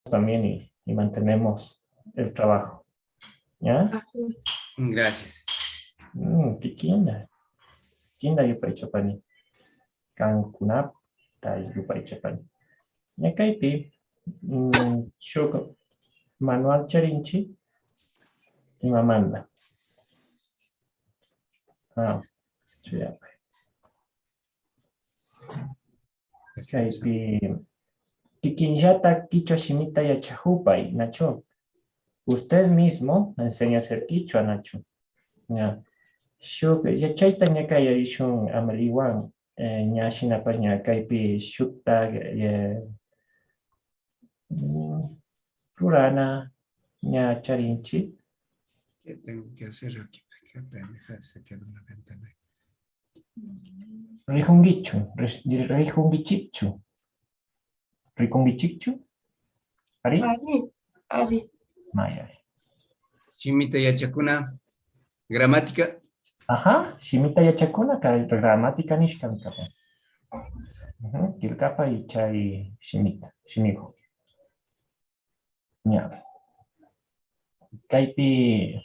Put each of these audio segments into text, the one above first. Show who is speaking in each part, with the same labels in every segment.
Speaker 1: también y mantenemos el trabajo. ¿Ya?
Speaker 2: Gracias.
Speaker 1: Qué kinda. Kinda yupay chapani. Kankunap tay yupay chapani. Ñakaypi shuk manual charinchi imamanda. Chuyapay. Kaypi kikinllata kichwa shimita yachahupay, Nacho. Usted mismo me enseña a hacer quichua, Nacho. Ya. Shuk yachayta ñakayarishun amaliwan ñashinapas ñakaypi shukta rurana ña charinchi.
Speaker 2: ¿Qué tengo que hacer aquí? Qué pendeja, se queda una ventana.
Speaker 1: Rijungichu, rijungichichu. Rikungichichu. ¿Ari?
Speaker 3: Ari.
Speaker 1: Mayari.
Speaker 2: Chimita yachakuna. Gramática.
Speaker 1: Ajá, shimita yachakuna, gramática nishkan kapa. Kilkapa y chay shimita, shimigo. Ya. Kaypi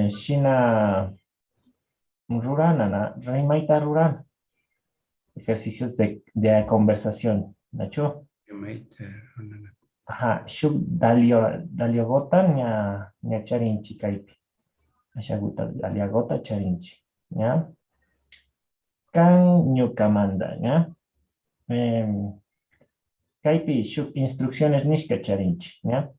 Speaker 1: shina rurana, reimaita rurana. Ejercicios de conversación, ¿nacho? Ajá, shuk daliogota ña charinchi kaypi. Ashaguta daliagota charinchi, ¿ya? Kan ñukamanda, ¿ya? Kaypi shuk instrucciones nishka charinchi, ¿ya?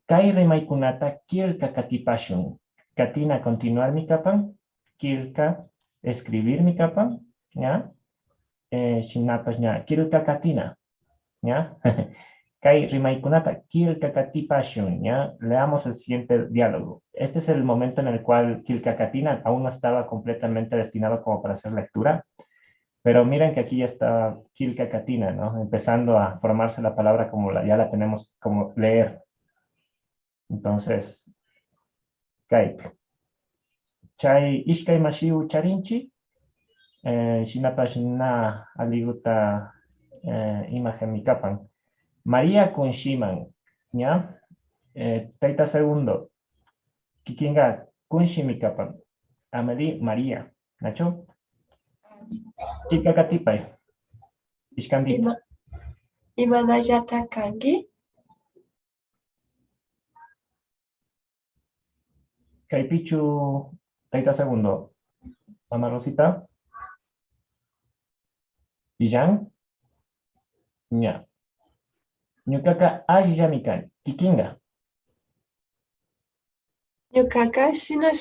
Speaker 1: Kay rimaykunata kilka katipashun. Katina continuar mi kapan, kilka escribir mi kapan, ¿ya? Shinapas ña kilka katina, ¿ya? Kay rimaykunata kilka katipashun, ¿ya? Leamos el siguiente diálogo. Este es el momento en el cual kilka katina aún no estaba completamente destinado como para hacer lectura, pero miren que aquí ya está kilka katina, ¿no? Empezando a formarse la palabra como ya la tenemos como leer. Entonces, kay. Chay ishkay mashiu charinchi, shinapas na aliguta imagen mi kapan. María con Shiman, ¿ya? Taita segundo. Kikinga kun shimi kapan. Ameli María, ¿nacho? Chica katipay. Ishkandita.
Speaker 3: Imanayata kangi.
Speaker 1: Kaypichu, taita segundo. Mama Rosita. Villan. Ya. Ñukaka allamikan. Kikinga.
Speaker 3: Ñukaka shina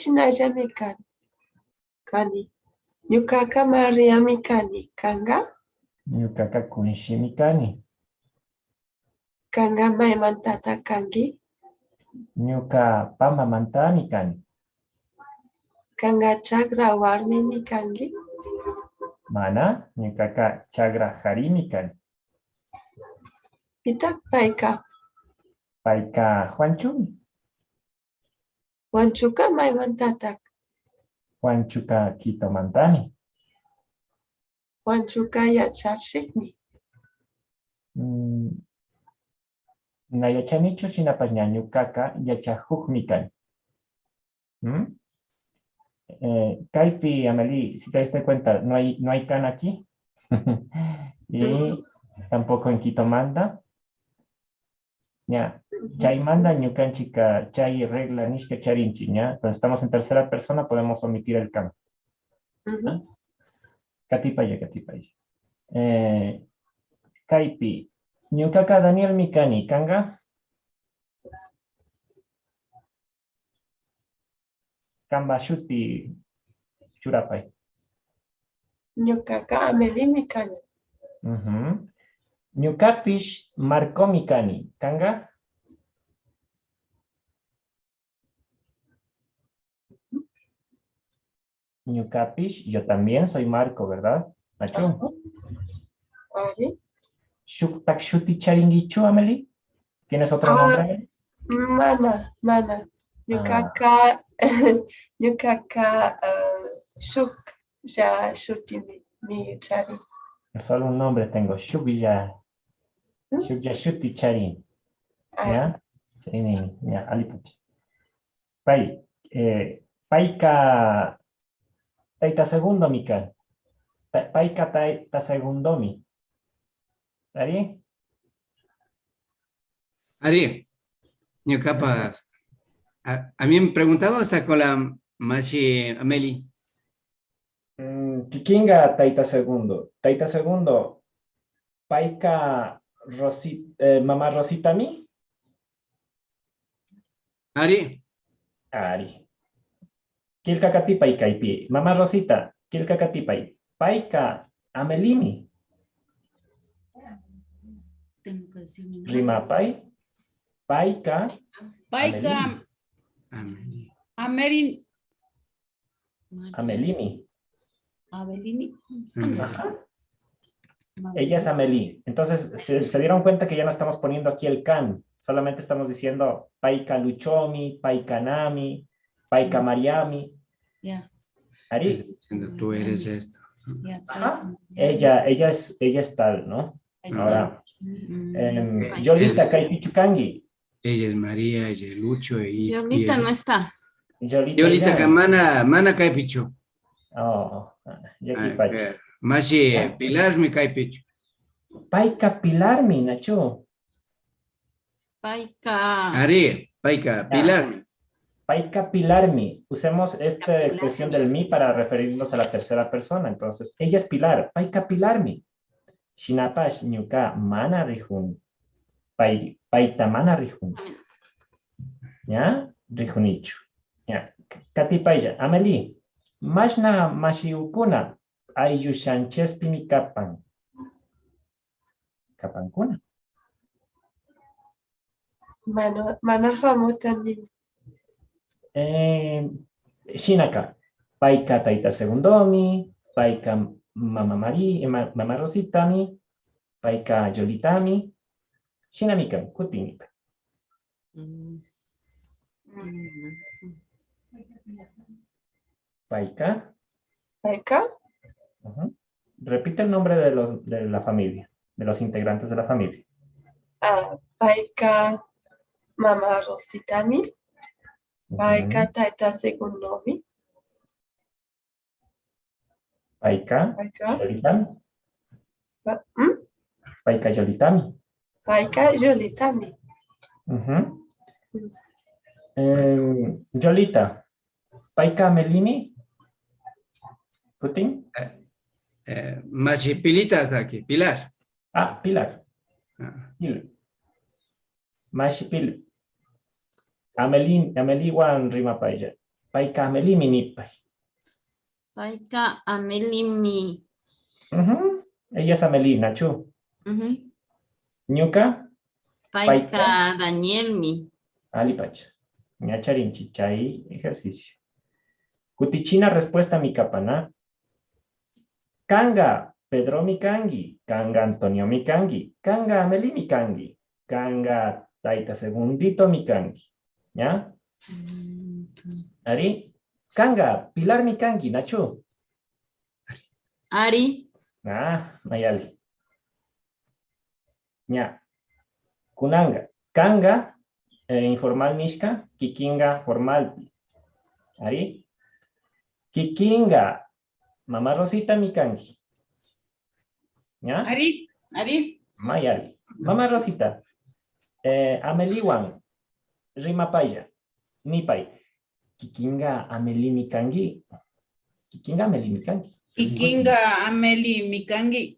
Speaker 3: kani. Ñukaka Mariami kani. Kanga.
Speaker 1: Ñukaka kunshimi kani.
Speaker 3: Kanga maymantata kangi.
Speaker 1: Ñuka pama mantani kani.
Speaker 3: Kanga chagra warmimi kangi.
Speaker 1: Mana, ñukaka chagra harimi kani.
Speaker 3: Pitak paika.
Speaker 1: Paika Juanchumi.
Speaker 3: Juanchuka maymantatak.
Speaker 1: Juanchuka Quito Mantani.
Speaker 3: Juanchuka yachashikmi.
Speaker 1: Nayachanichu shinapas ñañukaka yachahukmi kani. Kaypi, Amelie, si te diste cuenta, no hay can aquí. Y tampoco en Quito manda. Ya, chay manda ñucanchica, chay regla nishka charinchi, ¿ya? Cuando estamos en tercera persona podemos omitir el can. Katipaya. Kaypi, ñukaka Daniel Mikani, kanga. Kamba shuti churapay.
Speaker 3: Ñukaka Amelimi kani.
Speaker 1: Ñukapish Marcomi kani, kanga. Ñukapish, yo también soy Marco, ¿verdad? Nacho.
Speaker 3: Vale.
Speaker 1: Shuktak shuti charingichu, Amelie. ¿Tienes otro nombre?
Speaker 3: Mana. Ñukaka shuk ya shuti mi chari.
Speaker 1: Solo un nombre tengo, Shubilla. Shukyashuti charin.
Speaker 3: Ari.
Speaker 1: ¿Ya? Ya, alipuchi. Pai. Paika. Taita segundo, Mika. Paika taita segundo, mi. ¿Ari?
Speaker 2: Ari, ñukapa, a mí me preguntaba hasta con la Mashi Ameli.
Speaker 1: Kikinga taita segundo. Taita segundo. Paika mamá Rosita mi.
Speaker 2: Ari,
Speaker 1: Ari. Kilka katipai kaipi. Mamá Rosita. Kilka katipai. Paika amelimi.
Speaker 4: Tengo que decir mi nombre.
Speaker 1: Rimapai. Paika.
Speaker 4: Paika
Speaker 2: Ameli.
Speaker 4: Amerin.
Speaker 1: Amelimi.
Speaker 4: Abelini.
Speaker 1: Ajá. Ella es Amelie. Entonces, se dieron cuenta que ya no estamos poniendo aquí el can. Solamente estamos diciendo Paika Luchomi, Paika Nami, Paika Mariami.
Speaker 4: Ya,
Speaker 1: Ari.
Speaker 2: Estás diciendo, tú eres esto.
Speaker 4: ya.
Speaker 1: Ajá. Ella es tal, ¿no? Ahora,
Speaker 4: Mm,
Speaker 1: Yolita Kaipichukangi.
Speaker 2: Ella es María, ella es Lucho y
Speaker 5: Yolita no está.
Speaker 2: Yolita
Speaker 1: ya.
Speaker 2: que mana Caipichu.
Speaker 1: Oh, Yaki Pacha.
Speaker 2: Mashi Pilar mi Caipichu.
Speaker 1: Paika Pilarmi, Nacho.
Speaker 5: Paika.
Speaker 2: Ari, Paika, Pilar.
Speaker 1: Paika Pilarmi. Usemos esta expresión del mi para referirnos a la tercera persona. Entonces, ella es Pilar. Paika Pilarmi. Shinapash Nyuka Mana Rihun. Paita Mana Rihun. ¿Ya? Rihunichu. ¿Ya? Katipaya. Amelie. Mashna Mashiukuna. Ayushan Chespimi Kapan. Kapankuna.
Speaker 3: Manaha mutanim.
Speaker 1: Shinaka. Paika Taita Segundomi. Paika Mama María, Mama Rositami. Paika Yolitami. Shinamika. Kutini. Paika.
Speaker 3: Paika.
Speaker 1: Repite el nombre de la familia, de los integrantes de la familia.
Speaker 3: Paika Mama Rositami. Paika Taita Segundomi.
Speaker 1: Paika.
Speaker 3: Paika.
Speaker 1: Yolitami. Paika Yolitami.
Speaker 3: Paika Yolitami.
Speaker 1: Yolita. Paika Melimi. Putin.
Speaker 2: Mashi Pilita está aquí, Pilar.
Speaker 1: Pilar. Pil. Mashipil. Ameli wan rima paella. Paika Ameli minipai.
Speaker 5: Paika Amelimi.
Speaker 1: Ella es Ameli, Nachu. Ñuka.
Speaker 5: Paika Danielmi.
Speaker 1: Alipacha. Ñacharin chichay ejercicio. Kutichina respuesta mi capana. Kanga Pedro Mikangi. Kanga Antonio Mikangi. Kanga Ameli Mikangi. Kanga Taita Segundito Mikangi. ¿Ya? Ari. Kanga Pilar Mikangi. Nachu.
Speaker 5: Ari.
Speaker 1: Mayali. Ya. Kunanga. Kanga, informal Mishka. Kikinga, formal. Ari. Kikinga. Mamá Rosita Mikangi. ¿Ya?
Speaker 4: Ari.
Speaker 1: Mayali. Mamá Rosita. Ameliwan. Rimapaya. Nipai. Kikinga Ameli Mikangi. Kikinga Ameli Mikangi.
Speaker 4: Ikinga Ameli Mikangi.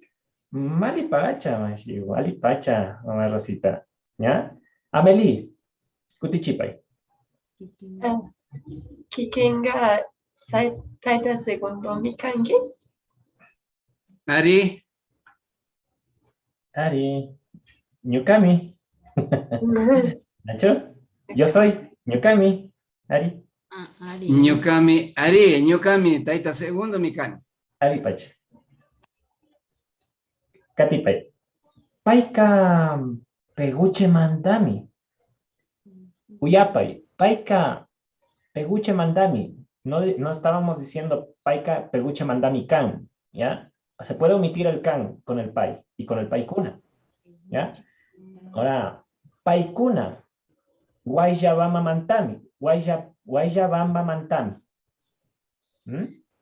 Speaker 1: Malipacha, Mashiu. Alipacha, Mamá Rosita. ¿Ya? Ameli. Kutichipai.
Speaker 3: Kikinga Taita Segundomi Kangi.
Speaker 2: Ari,
Speaker 1: Ari. Ñukami. ¿Nacho? Yo soy Ñukami. Ari.
Speaker 5: Ari.
Speaker 2: Ñukami, Taita segundo mi can.
Speaker 1: Alipacha. Katipay. Paika Peguche Mandami. Uyapay. Paika Peguche Mandami. No estábamos diciendo Paika Peguche Mandami Can. ¿Ya? Se puede omitir el can con el pai y con el paikuna. ¿Ya? Ahora, paikuna. Guayabamba mantami. Guayabamba mantami.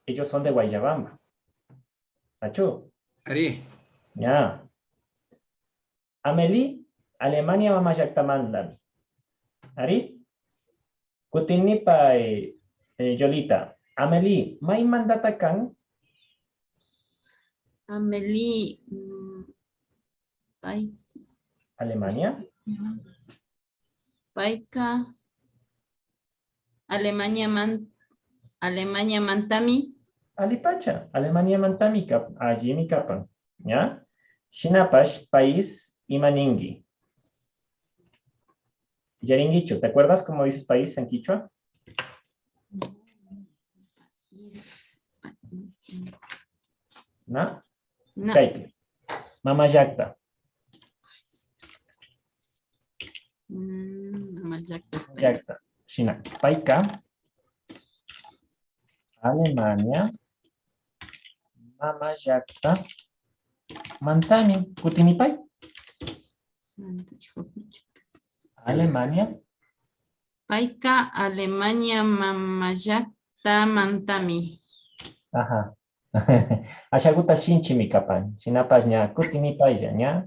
Speaker 1: Ellos son de Guayabamba. ¿Sachu?
Speaker 2: Ari.
Speaker 1: Ya. Ameli, Alemania mama yaktamandami. Ari? Kutinipa Yolita. Ameli, may mandata kan?
Speaker 5: Amelie.
Speaker 1: Alemania.
Speaker 5: Paika. Alemania mantami.
Speaker 1: Alipacha. Alemania mantami allí mi kapan. ¿Ya? Shinapash, país, Imaningi. Yaringicho, ¿te acuerdas cómo dices país en Quichua? ¿No?
Speaker 5: No.
Speaker 1: Kaipi. Mama Yakta.
Speaker 5: Mama Yakta.
Speaker 1: Yakta. Shina. Paika. Alemania. Mama Yakta. Mantani. Kutinipai. Alemania.
Speaker 5: Paika, Alemania, Mama Yakta mantami.
Speaker 1: Ajá. Ashaguta shinchi mi kapan. Shinapas ña kutinipai ya ña.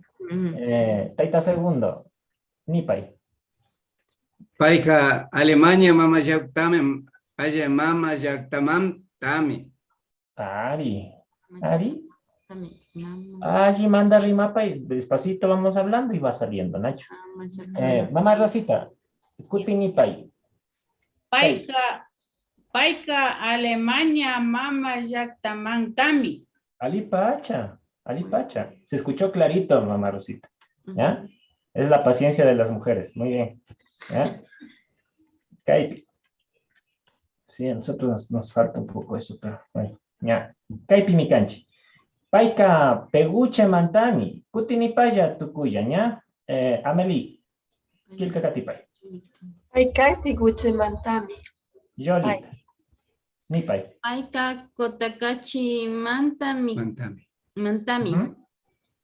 Speaker 1: Taita segundo. Nipai.
Speaker 2: Paika Alemania mama yaktamen. Aya mama yaktamam tami.
Speaker 1: Ari. Ari.
Speaker 5: Mama
Speaker 1: Allí manda rimapa y despacito vamos hablando y va saliendo, Nacho.
Speaker 5: Yakta.
Speaker 1: Mamá Rosita, Kutinipai.
Speaker 4: Paika Alemania mama yaktamantami.
Speaker 1: Alipacha, Alipacha. Se escuchó clarito, mamá Rosita. ¿Ya? Es la paciencia de las mujeres. Muy bien. ¿Ya? Caipi. Sí, a nosotros nos falta un poco eso, pero bueno. Ya. Caipi mi canchi. Paika peguche mantami. Kutinipaya tukuya, ¿ya? Ameli. Kilka katipay.
Speaker 3: Paika tiguche mantami.
Speaker 1: Yolita. Nipai.
Speaker 5: Paika Kotakachi mantami. Mantami.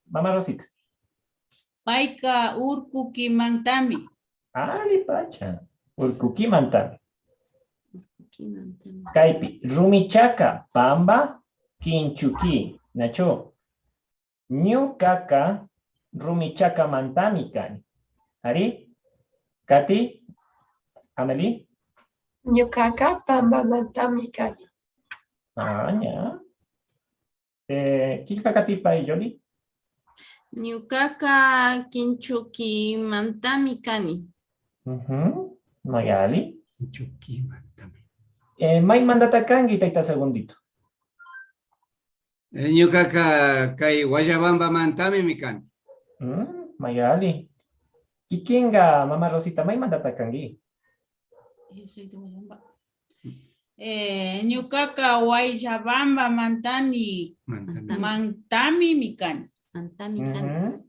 Speaker 1: Mamá Rosita.
Speaker 4: Paika urkuki mantami.
Speaker 1: Alipacha. Urkuki mantami.
Speaker 5: Mantami.
Speaker 1: Caipi. Rumichaca. Pamba. Quinchuki. Nacho. Ñucaca. Rumichaca mantami kan. Ari. Kati. Ameli.
Speaker 3: Ñukaqa pamba mantami kani.
Speaker 1: Ya. Kilka katipay, Yoli.
Speaker 5: Ñukaka Kinchuki mantami kani.
Speaker 1: Magali.
Speaker 2: Chuki mantami.
Speaker 1: May mandata kangi taita segundito.
Speaker 2: Ñukaka kay Guayabamba mantami mikan.
Speaker 1: Magali. Ikinga, mamá Rosita, may mandata kangi.
Speaker 4: Yo soy de Guayamba. Ñukaka Guayabamba mantami. Mantami mikan.
Speaker 5: Mantami kani.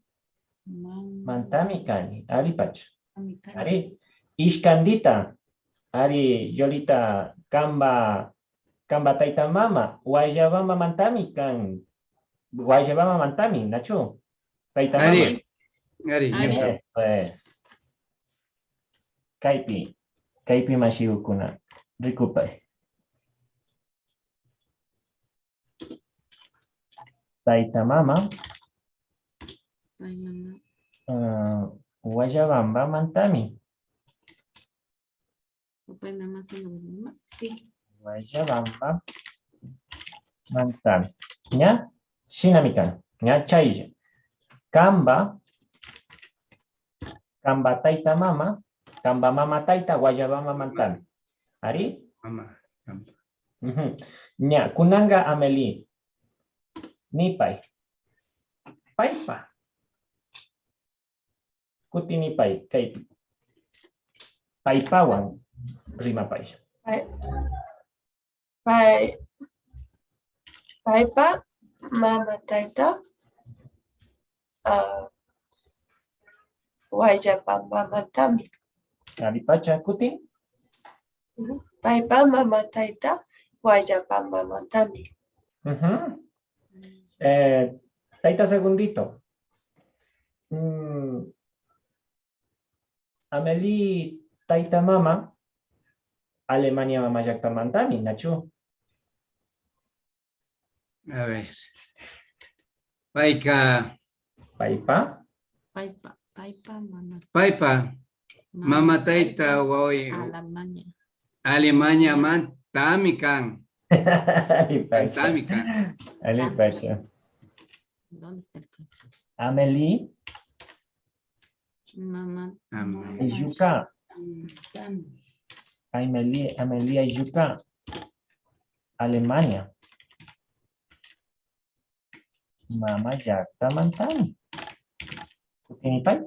Speaker 1: Mantami kani. Alipach.
Speaker 4: Mantami.
Speaker 1: Ari. Ishkandita. Ari, Yolita, Kamba taita mama. Guayabamba mantami kan. Guayabamba mantami, Nacho. Taita mama.
Speaker 2: Ari.
Speaker 1: Eso es. Kaipi mashiukuna. Rikupai. Taita mama.
Speaker 5: Ay, mamá.
Speaker 1: Guayabamba mantami.
Speaker 5: Papá y mamá son de Guayabamba.
Speaker 4: Sí.
Speaker 1: Guayabamba mantami. ¿Ya? Shinamikan. ¿Ya? Chaya. Kamba taita mama. Kamba mama taita Guayabamba mantami. Ari?
Speaker 2: Mama.
Speaker 1: Nya, kunanga Ameli. Nipai. Paipa. Kutinipai, kaipi. Paipawan. Rimapai.
Speaker 3: Paipa mama taita Guayabamba mantami.
Speaker 1: Alipacha, kutin.
Speaker 3: Paipa mama taita Guayabamba mantami.
Speaker 1: Taita segundito. Ameli taita mama. Alemania mama yakta mantami, Nacho.
Speaker 2: A ver. Paika.
Speaker 1: Paipa.
Speaker 5: Mama.
Speaker 2: Paipa. Mama taita woi.
Speaker 5: Alemania.
Speaker 2: Alemania mantami kan. Mantami kan.
Speaker 1: Alipacha.
Speaker 5: ¿Dónde está el can?
Speaker 1: Ameli
Speaker 5: Mamá.
Speaker 1: Yuka.
Speaker 4: Mantami.
Speaker 1: Amelia Yuka. Alemania. Mama yakta mantami. ¿Ni pai?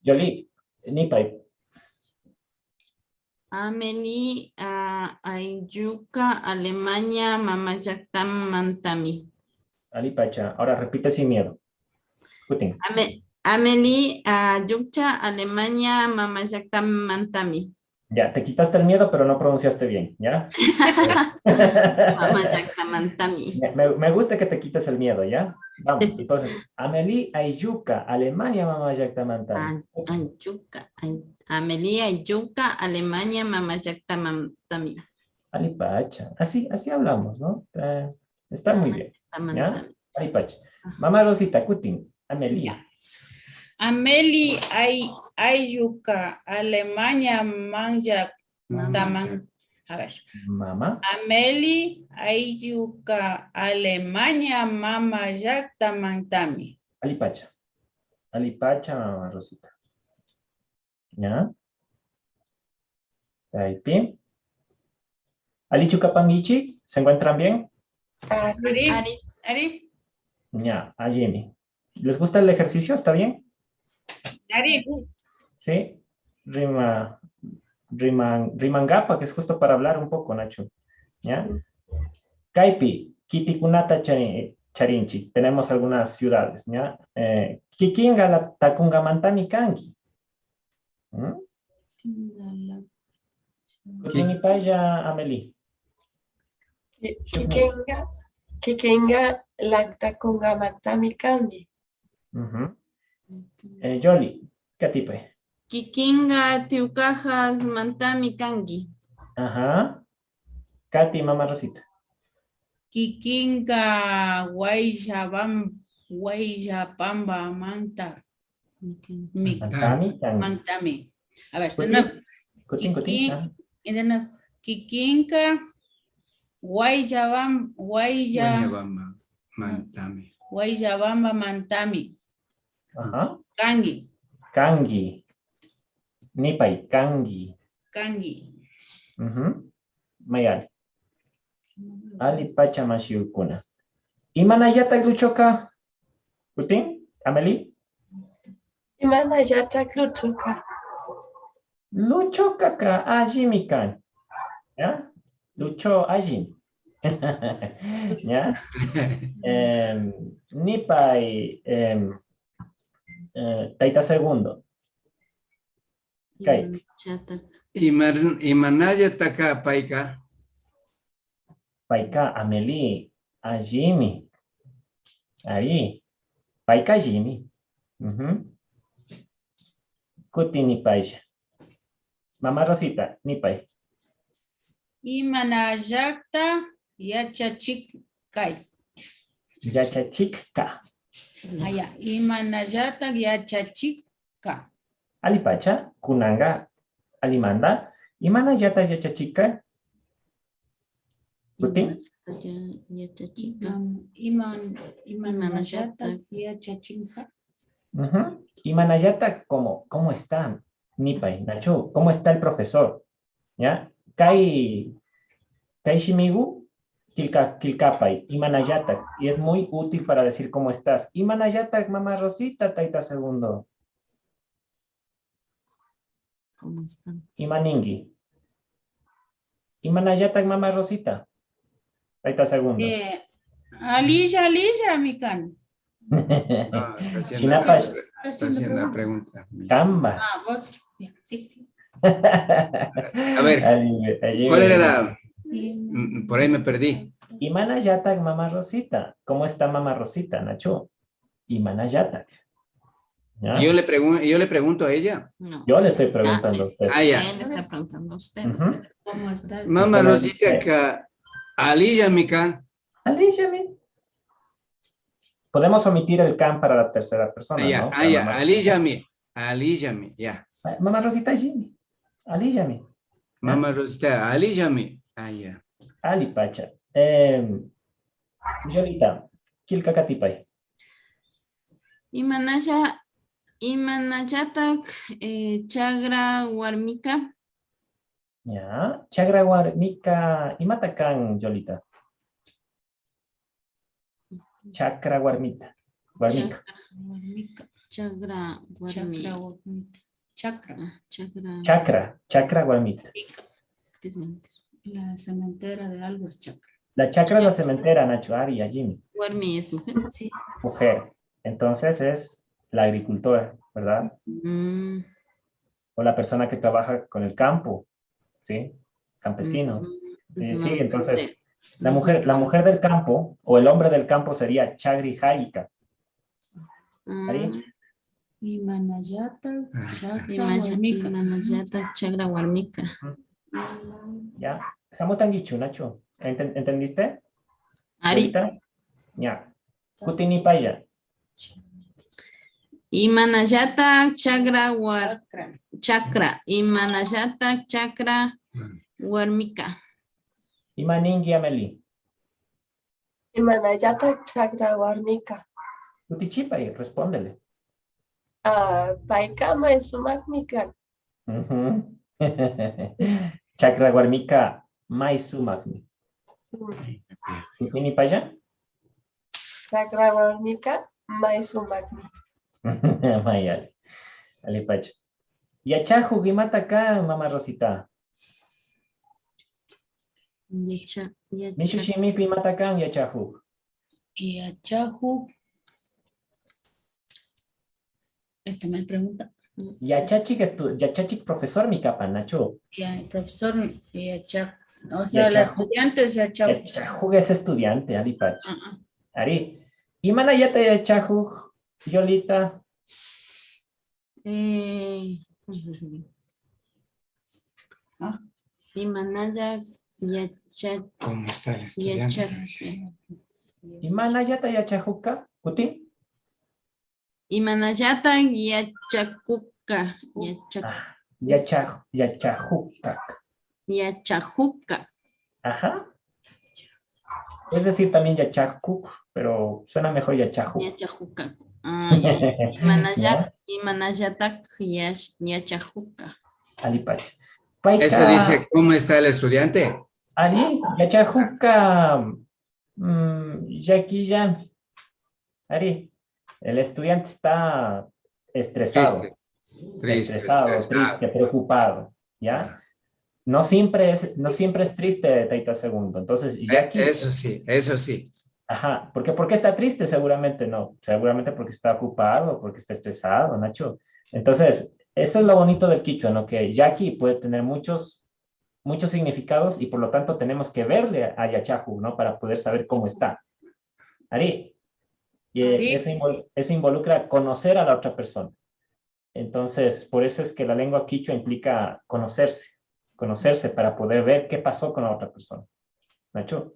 Speaker 1: Jolie, ni pai.
Speaker 5: Ameli Ayuka, Alemania, Mama Yaktam Mantami.
Speaker 1: Alipacha. Ahora repite sin miedo. Putin.
Speaker 5: Ameli Ayuka, Alemania, Mama Yaktam Mantami.
Speaker 1: Ya, te quitaste el miedo, pero no pronunciaste bien, ¿ya?
Speaker 5: Mama Yaktam Mantami.
Speaker 1: Me gusta que te quites el miedo, ¿ya? Vamos, entonces, Ameli Ayuka, Alemania, Mama yakta mantami.
Speaker 5: Ameli Ayuka, Alemania, Mama Yaktam Mantami.
Speaker 1: Alipacha. Así hablamos, ¿no? Está muy bien. ¿Ya?
Speaker 5: Mantami.
Speaker 1: Alipacha. Mamá Rosita, Kutin, Amelia.
Speaker 4: Ameli Ayuka, Alemania manja taman. A ver.
Speaker 1: Mamá.
Speaker 4: Ameli Ayuka, Alemania mama yakta mantami.
Speaker 1: Alipacha. Alipacha, Mamá Rosita. ¿Ya? Ahí. Alichukapamichi, ¿se encuentran bien?
Speaker 3: Ari.
Speaker 4: Ari.
Speaker 1: Ya, a Jimmy. ¿Les gusta el ejercicio? ¿Está bien?
Speaker 4: Ari.
Speaker 1: Sí. Rimangapa, que es justo para hablar un poco, Nacho. ¿Ya? Kaipi, Kitikunata Charinchi. Tenemos algunas ciudades, ¿ya? Kikinga la Takungamantami Kangi. Kutinipaya Ameli.
Speaker 3: Kikenga lakta kungamantami kangi.
Speaker 1: Jolie, ¿qué tipo?
Speaker 5: Kikinga Tiucajas Mantami Kangi.
Speaker 1: Ajá. Katy, Mamá Rosita.
Speaker 4: Kikinga Guayabamba Manta. Mantami. A ver,
Speaker 1: Kutin.
Speaker 4: Kikinga
Speaker 2: Guayabamba mantami.
Speaker 4: Guayabamba Mantami.
Speaker 1: Ajá.
Speaker 4: Kangi.
Speaker 1: Nipai, Kangi. Mayal. Ali Pachamashi-kuna. Imanayata Gluchoka. Kutin, Ameli.
Speaker 3: Imanayata kluchuka.
Speaker 1: Luchoka ka ajimikan. ¿Ya? Lucho ajin. ¿Ya? Nipai taita segundo. Kai.
Speaker 2: Imanayata ka paika.
Speaker 1: Paika, Ameli, a Jimmy. Ahí. Paika Jimmy. Kuti ni paija. Mamá Rosita, ni pai.
Speaker 4: Imanayakta Yachachikkai.
Speaker 1: Yachachikka.
Speaker 4: Allá. Imanayata Yachachikka.
Speaker 1: Alipacha, kunanga, alimanda. Imanayata Yachachikka. Kutin.
Speaker 4: Imanayata Yachachikka.
Speaker 1: Imanayata, ¿cómo están? Nipai, Nacho, ¿cómo está el profesor? ¿Ya? Kai Shimigu, Kilkapai, Imanayata. Y es muy útil para decir cómo estás. Imanayata, Mamá Rosita, taita segundo.
Speaker 5: ¿Cómo están?
Speaker 1: Imaningi. Imanayata, Mamá Rosita. Taita segundo.
Speaker 4: Alija, Mikan.
Speaker 2: Está haciendo la pregunta.
Speaker 1: Camba.
Speaker 4: Vos. Bien, sí.
Speaker 2: A ver, ¿cuál era la...? Por ahí me perdí.
Speaker 1: Imanayatak, Mamá Rosita. ¿Cómo está Mamá Rosita, Nacho? Imanayatak. ¿Ya?
Speaker 2: Yo le pregunto a ella.
Speaker 5: No.
Speaker 1: Yo le estoy preguntando a usted.
Speaker 2: Ya.
Speaker 5: Él está preguntando a usted.
Speaker 1: Ujú.
Speaker 5: usted.
Speaker 4: ¿Cómo está?
Speaker 2: Mama
Speaker 1: Usted me
Speaker 2: Rosita
Speaker 1: dice,
Speaker 2: ka alilla mikan.
Speaker 1: alíllame. Podemos omitir el can para la tercera persona, ¿no? Para mamá Rosita.
Speaker 2: Alíllame. Alíllame, ya.
Speaker 1: Mamá Rosita, Jimmy. Alíllame.
Speaker 2: Mama Rosita, alíllame. Ya.
Speaker 1: Ali Pacha. Yolita, kilka katipay.
Speaker 5: Imanallatak chagra warmika.
Speaker 1: Ya. Chagra warmika. Imata kan, Yolita. Chakra warmita. Warmika.
Speaker 4: Warmika.
Speaker 5: Chagra
Speaker 4: Chakra.
Speaker 5: warmika.
Speaker 4: warmika. Chakra.
Speaker 5: Chakra.
Speaker 1: Chakra. Chakra warmita.
Speaker 5: ¿Qué significa?
Speaker 4: La cementera de algo es chakra.
Speaker 1: La chakra es la cementera, Nacho, Ari, y Jimmy.
Speaker 5: Warmi es mujer.
Speaker 4: Sí.
Speaker 1: Mujer. Entonces es la agricultora, ¿verdad?
Speaker 5: Mm,
Speaker 1: O la persona que trabaja con el campo, ¿sí? Campesinos. Sí,
Speaker 5: una
Speaker 1: entonces,
Speaker 5: mujer.
Speaker 1: la mujer del campo o el hombre del campo sería Chagri Jaika. Ari.
Speaker 4: Imanayata. Chakra. warmika.
Speaker 5: Imanallatak chagra warmika.
Speaker 1: ¿Ya? Estamos tan dicho, Nacho. ¿Entendiste?
Speaker 5: Ari.
Speaker 1: Ahorita. Ya. Kutini Paya.
Speaker 5: Imanallatak chagra
Speaker 4: Chakra.
Speaker 5: chakra. Imanallatak chakra warmika.
Speaker 1: Imaningi Ameli.
Speaker 3: Imanayata Chakra Warmika.
Speaker 1: Kutichipay, respóndele.
Speaker 3: Paikama es Sumagmika.
Speaker 1: Ujú. Chakra Guarmica, Maisumagni. Kutini Paya.
Speaker 3: Chakra Warmika, Maisumagmi.
Speaker 1: Mayali. Alipacha. Yachahu Gimata acá, mamá Rosita. Mishushimi Pimata acá, Yachahu.
Speaker 4: Y achahu. Esta me pregunta.
Speaker 1: Yachachik profesor mi capa, Nacho.
Speaker 4: Y el profesor y achahu. O sea, la
Speaker 1: Yachahu.
Speaker 4: estudiante es achahu.
Speaker 1: Yachahu es estudiante, Alipach.
Speaker 4: Ah,
Speaker 1: Ari. Imana yata Yachahu, Yolita.
Speaker 5: ¿Cómo se dice?
Speaker 4: Ah.
Speaker 5: Imanaya yachak
Speaker 2: ¿Cómo está el
Speaker 5: yachak
Speaker 2: estudiante?
Speaker 1: Imana yata Yachahuka, Kutin.
Speaker 5: Imanayata yachakuka
Speaker 1: Yachahuka.
Speaker 5: yachajuka.
Speaker 1: Ajá. Es decir, también Yachakuk, pero suena mejor Yachahu.
Speaker 5: Yachajuka. Imanayatak yachajuka.
Speaker 1: Alipach.
Speaker 2: Eso dice, ¿cómo está el estudiante?
Speaker 1: Ari, Yachajuka. Yakiyan. Ari, el estudiante está estresado. Triste, preocupado. ¿Ya? No siempre es triste, Taita Segundo. Entonces, Yaki.
Speaker 2: Eso sí.
Speaker 1: Ajá, ¿por qué está triste? Seguramente no. Seguramente porque está ocupado, porque está estresado, Nacho. Entonces, esto es lo bonito del quichua, ¿no? Que Yaki puede tener muchos significados y por lo tanto tenemos que verle a Yachahu, ¿no? Para poder saber cómo está. Ari. Y
Speaker 4: Ari.
Speaker 1: eso involucra conocer a la otra persona. Entonces, por eso es que la lengua quichua implica conocerse para poder ver qué pasó con la otra persona. ¿Nacho?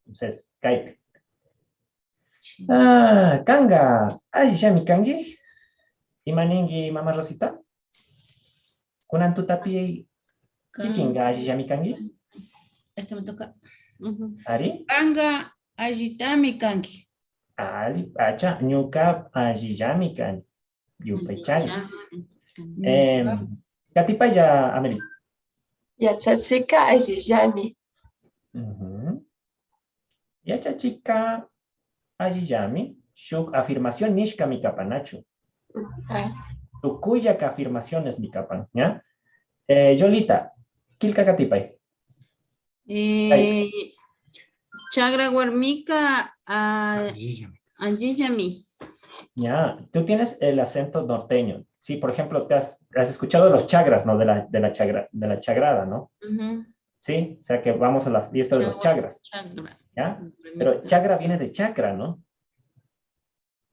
Speaker 1: Entonces, Kaipe. Kanga. Yami kangi. Imaningi mamá Rosita. Kunan tu tapi kikinga yami kangi.
Speaker 4: Este me toca.
Speaker 1: Ari.
Speaker 4: Kanga ajitami kanki.
Speaker 1: Ali pacha nyuka yami kangi. Yupechani. Katipaya Ameli.
Speaker 3: Yachachika Ajiyami.
Speaker 1: Yachachika Ajiyami. Shuk afirmación nishka mi capanacho. Tukuya ka afirmaciones mi capan. ¿Ya? Yolita. Kilka katipay.
Speaker 5: Chagra Guarmica Ajiyami.
Speaker 1: Ya, tú tienes el acento norteño. Sí, por ejemplo, te has escuchado los chagras, ¿no? de la chagrada, ¿no? Sí, o sea que vamos a la fiesta de los chagras.
Speaker 5: Chagra.
Speaker 1: ¿Ya? Pero chagra viene de chakra, ¿no?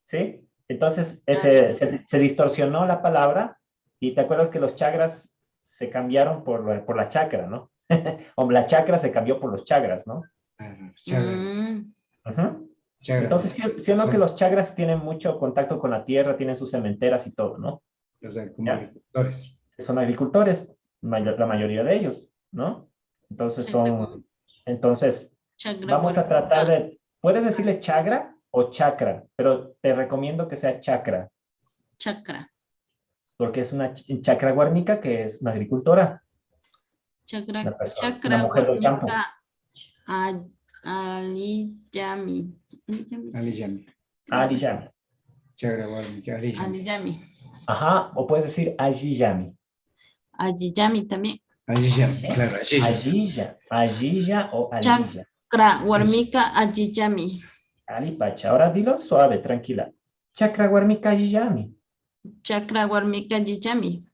Speaker 1: ¿Sí? Entonces se distorsionó la palabra y te acuerdas que los chakras se cambiaron por la chakra, ¿no? O la chakra se cambió por los chakras, ¿no?
Speaker 5: Mm,
Speaker 1: Ujú.
Speaker 2: Chakras.
Speaker 1: Entonces, sí o no que los chakras tienen mucho contacto con la tierra, tienen sus cementeras y todo, ¿no?
Speaker 2: O sea, como
Speaker 1: Ya.
Speaker 2: agricultores.
Speaker 1: Son agricultores, la mayoría de ellos, ¿no? Entonces
Speaker 5: chakra
Speaker 1: vamos a
Speaker 5: guarmica.
Speaker 1: tratar de, puedes decirle chagra o chakra, pero te recomiendo que sea chakra,
Speaker 5: Chakra.
Speaker 1: porque es una chakra guarnica que es una agricultora,
Speaker 5: Chakra,
Speaker 1: una persona, una
Speaker 5: chakra
Speaker 1: mujer del campo.
Speaker 5: guarmica. Aliyami.
Speaker 2: Aliyami.
Speaker 1: Aliyami.
Speaker 2: Chakra guarmica, Aliyami.
Speaker 5: Aliyami.
Speaker 1: Ajá, o puedes decir Ayiyami.
Speaker 5: Aliyami también.
Speaker 2: Aliyami, claro,
Speaker 1: Ayiya o Aliya.
Speaker 5: Chakra guarmica Aliyami.
Speaker 1: Alipacha. Ahora dilo suave, tranquila. Chakra guarmica Ayiyami.
Speaker 5: Chakra guarmica Aliyami.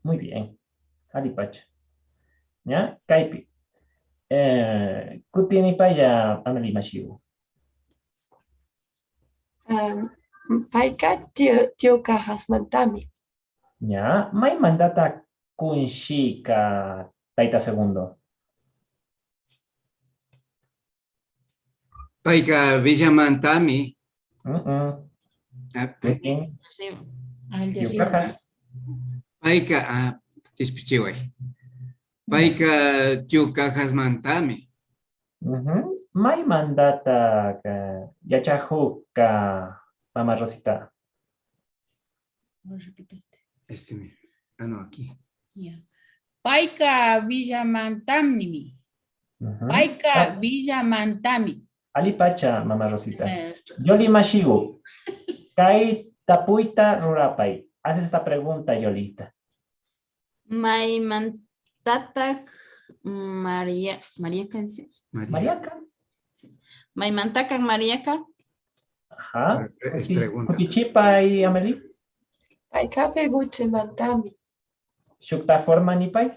Speaker 1: Muy bien. Alipacha. ¿Ya? Kaipi. Kutini paya Ameli Mashiu.
Speaker 3: Payka tioka hasmantami.
Speaker 1: ¿Ya? May mandata kunshika taita segundo.
Speaker 2: Paika Villamantami.
Speaker 1: Kutin.
Speaker 4: Al de arriba.
Speaker 1: Yukajas.
Speaker 2: Paika, tispichiway. Paika Yukajas Mantami.
Speaker 1: May mandata yachahuka Mama Rosita.
Speaker 2: Mismo. Ah, no, aquí.
Speaker 4: Ya. Paika Villamantamnimi. Paika Villamantami.
Speaker 1: Alipacha, Mama Rosita.
Speaker 4: Maestro.
Speaker 1: Yoli Mashigu. Kai tapuita rurapai. Haces esta pregunta, Yolita.
Speaker 5: Maimantata María. ¿Maríaca dice?
Speaker 1: Mariaca.
Speaker 5: Maimantaka Maríaca.
Speaker 1: Ajá.
Speaker 2: Es pregunta.
Speaker 1: Kutichipa y Ameli.
Speaker 3: Payka pebuche mantami.
Speaker 1: Shukta forma ni pai.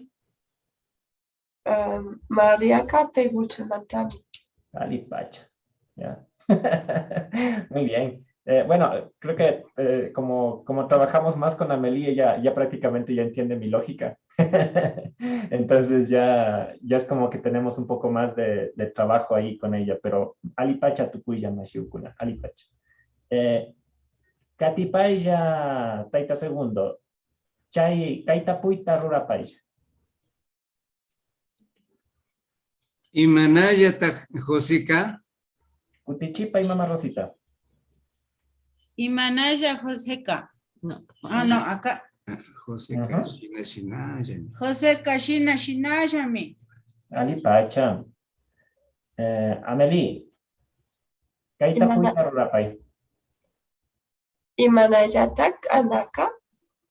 Speaker 3: Mariaka pebuche mantami.
Speaker 1: Alipacha. Ya. Muy bien. Bueno, creo que como trabajamos más con Amelie, ya prácticamente ya entiende mi lógica. Entonces ya es como que tenemos un poco más de trabajo ahí con ella, pero Alipacha tukuya mashiukuna, Alipacha. Katipaya taita segundo. Chay kaita puita rurapaya.
Speaker 2: Imanaya Josica.
Speaker 1: Kutichipa y Mama Rosita.
Speaker 4: Imanaya Joseca.
Speaker 5: No.
Speaker 4: Ah, no, acá.
Speaker 2: Josica,
Speaker 1: Ajá.
Speaker 2: Shinashinaya.
Speaker 4: Joseca Shina Shinashami.
Speaker 1: Alipacha. Amelie. Kaita puita rurapaya.
Speaker 3: Imanayatak anaka.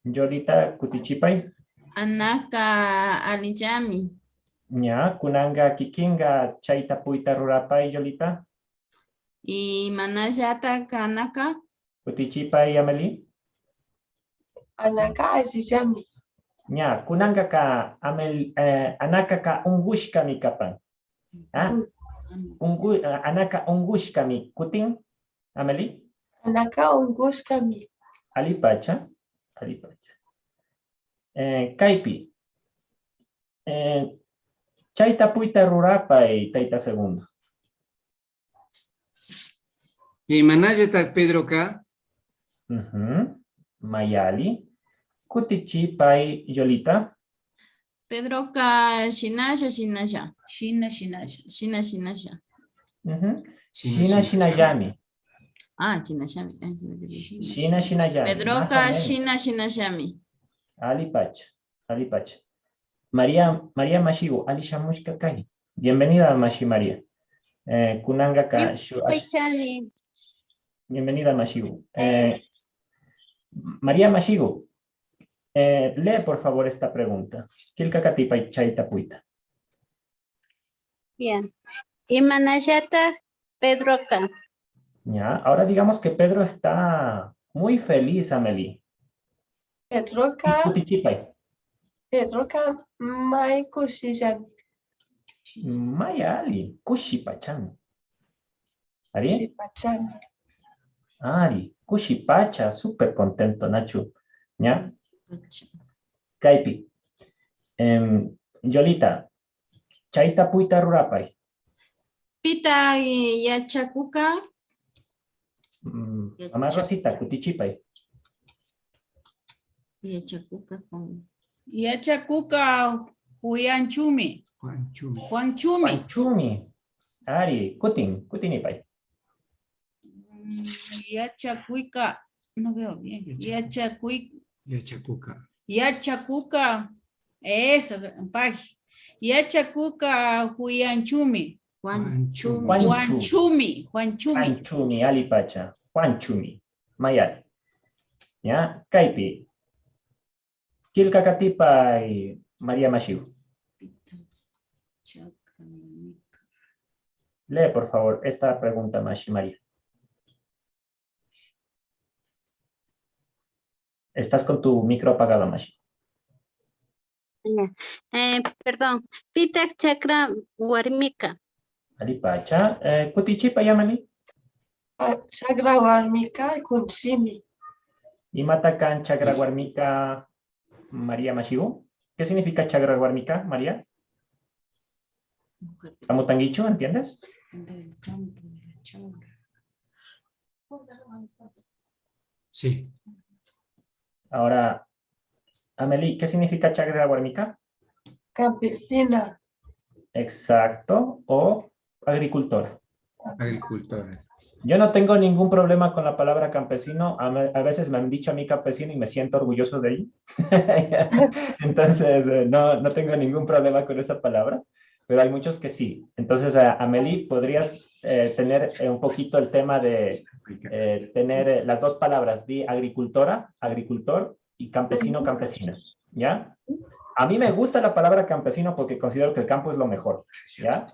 Speaker 1: Yolita kutichipay.
Speaker 5: Anaka Aliyami.
Speaker 1: Ña, kunanga kikinga chayta puita rurapay, Yolita.
Speaker 5: Y Manayata Kanaka.
Speaker 1: Kutichipay, Ameli.
Speaker 3: Anaka azizami.
Speaker 1: Ña, kunanga ka anaka ka ungushka mi kapan. Ah, anaka ungushka mi kutin, Ameli.
Speaker 3: Anaka ungushkami.
Speaker 1: Alipacha. Kaipi. Chayta puita rurapay, taita segundo.
Speaker 2: Imanaya Pedro K.
Speaker 1: Mayali. Kutichipay, Yolita.
Speaker 5: Pedro Ka Shinasha.
Speaker 4: Shina
Speaker 5: Shinasha.
Speaker 1: Shinayami.
Speaker 5: Ah, Shinashami.
Speaker 1: Shinayami.
Speaker 5: Pedro Ka Shinashami.
Speaker 1: Alipacha. María Mashigo, Alisha Mushka Kai. Bienvenida, Mashi María. Kunanga ka bienvenida, Mashigo. María Mashigo, lee por favor esta pregunta. Kilka katipa y chaita puita.
Speaker 6: Bien. Imanayata Pedro K.
Speaker 1: Ya, ahora digamos que Pedro está muy feliz, Amelie.
Speaker 3: Pedroka
Speaker 1: Kutichipay.
Speaker 3: mai kushizami.
Speaker 1: Maya Ali, kushipachan. ¿Ari?
Speaker 3: Shipachami.
Speaker 1: Ari, Kushipacha, súper contento, Nacho. ¿Ya? Kaipi. Yolita, Chaita Puita Rurapay.
Speaker 5: Pita yachakuka.
Speaker 1: Mamá Rosita, Kutichipay.
Speaker 5: Yachakuka con
Speaker 4: Yachakuka Huyanchumi.
Speaker 2: Juan Chumi.
Speaker 4: Juanchumi.
Speaker 1: Panchumi. Ari, Kutinipay.
Speaker 4: Yachakuika. No veo bien.
Speaker 2: Yachacuca.
Speaker 4: Yachakuka. Eso, paj. Yachakuka Huyanchumi.
Speaker 5: Juanchumi.
Speaker 4: Juanchumi. Juanchumi.
Speaker 1: Panchumi, Alipacha. Juanchumi. Mayal. ¿Ya? Kaipi. Kilkakatipay, María Mashiu. Lee, por favor, esta pregunta, Mashi María. Estás con tu micro apagado, Mashi.
Speaker 6: Perdón. Pitak chakra warmika.
Speaker 1: Alipacha. Kutichipa yamani.
Speaker 3: Chagra Warmika Kunshimi.
Speaker 1: Y matakan chagraguarmica María Mashiu. ¿Qué significa chagraguarmica, María? Camutanguicho, ¿entiendes?
Speaker 2: Sí.
Speaker 1: Ahora, Amelie, ¿qué significa chagraguarmica?
Speaker 3: Campesina.
Speaker 1: Exacto. O agricultora.
Speaker 2: Agricultora.
Speaker 1: Yo no tengo ningún problema con la palabra campesino. A veces me han dicho a mí campesino y me siento orgulloso de ello. Entonces, no tengo ningún problema con esa palabra, pero hay muchos que sí. Entonces, Amelie, podrías tener un poquito el tema de tener las dos palabras, de agricultora, agricultor, y campesino, campesina, ¿ya? A mí me gusta la palabra campesino porque considero que el campo es lo mejor, ¿ya?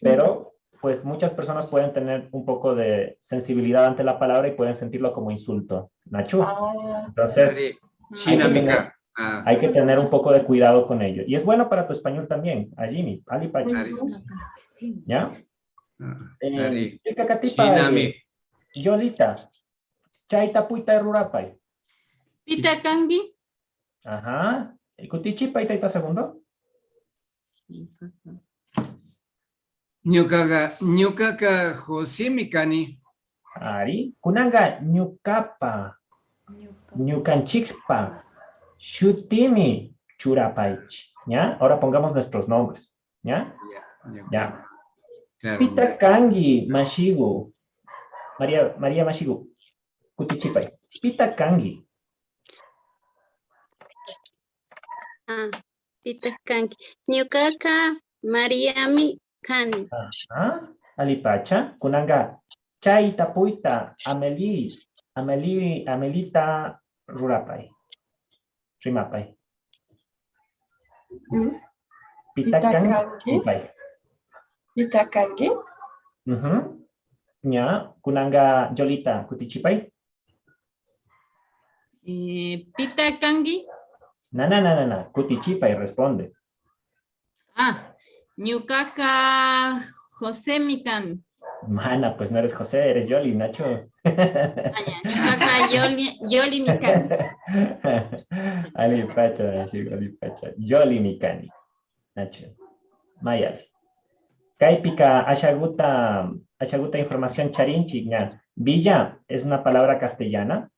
Speaker 1: Pero pues muchas personas pueden tener un poco de sensibilidad ante la palabra y pueden sentirlo como insulto. Nacho.
Speaker 3: Ah,
Speaker 1: Entonces,
Speaker 2: Chinamica.
Speaker 1: hay que tener un poco de cuidado con ello. Y es bueno para tu español también, a Jimmy, Ali Pacha. ¿Ya?
Speaker 2: Chinami.
Speaker 1: Yolita, Chaita Puita Rurapay.
Speaker 5: Pita kangi.
Speaker 1: Ajá. Kutichipa y Taita segundo.
Speaker 2: Ñukaga Josimikani.
Speaker 1: Ari. Kunanga Ñukapa. Ñukanchikpa. Shutimi Churapaych. ¿Ya? Ahora pongamos nuestros nombres. ¿Ya? Ya.
Speaker 2: Claro.
Speaker 1: Pita Kangi Mashigu. María Mashigu. Kutichipay. Pita Kangi.
Speaker 6: Pitak kanki. Ñukaka Mariami kani.
Speaker 1: Ajá. Alipacha. Kunanga Chaita Puita. Amelita Rurapay. Rimapay.
Speaker 3: Pitakangi. Pitakangi.
Speaker 1: Ya. Kunanga Yolita Kutichipay.
Speaker 5: Pita kangi.
Speaker 1: Na. Kutichipay responde.
Speaker 5: Ñukaka José Mikan.
Speaker 1: Mana, pues no eres José, eres Yoli, Nacho.
Speaker 5: Ñukaka Yoli Mikan.
Speaker 1: Alipacha. Yoli Mikani. Nacho. Mayal. Kaipika Ashaguta información charinchi. Villa es una palabra castellana.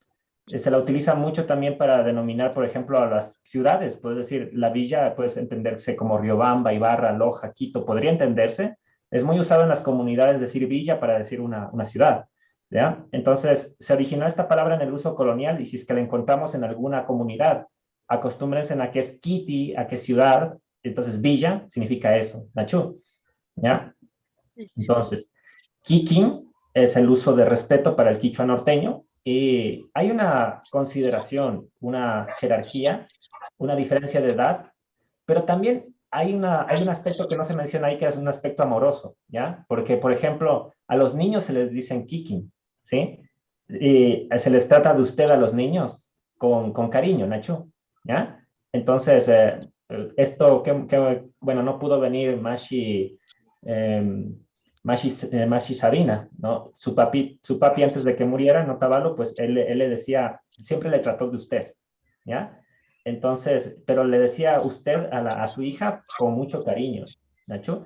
Speaker 1: Se la utiliza mucho también para denominar, por ejemplo, a las ciudades. Puedes decir, la villa puede entenderse como Riobamba, Ibarra, Loja, Quito. Podría entenderse. Es muy usado en las comunidades decir villa para decir una ciudad. ¿Ya? Entonces, se originó esta palabra en el uso colonial y si es que la encontramos en alguna comunidad, acostúmbrense a que es Kiti, a que es ciudad. Entonces, villa significa eso. Nachu. ¿Ya? Entonces, Kikin es el uso de respeto para el quichua norteño. Y hay una consideración, una jerarquía, una diferencia de edad, pero también hay un aspecto que no se menciona ahí, que es un aspecto amoroso, ¿ya? Porque, por ejemplo, a los niños se les dicen kikin, ¿sí? Y se les trata de usted a los niños con cariño, Nacho, ¿ya? Entonces, esto, bueno, no pudo venir Mashi Mashi Sabina, ¿no? Su papi antes de que muriera, ¿no, Tabalo? Pues él le decía, siempre le trató de usted, ¿ya? Entonces, pero le decía usted a su hija con mucho cariño, ¿Nacho?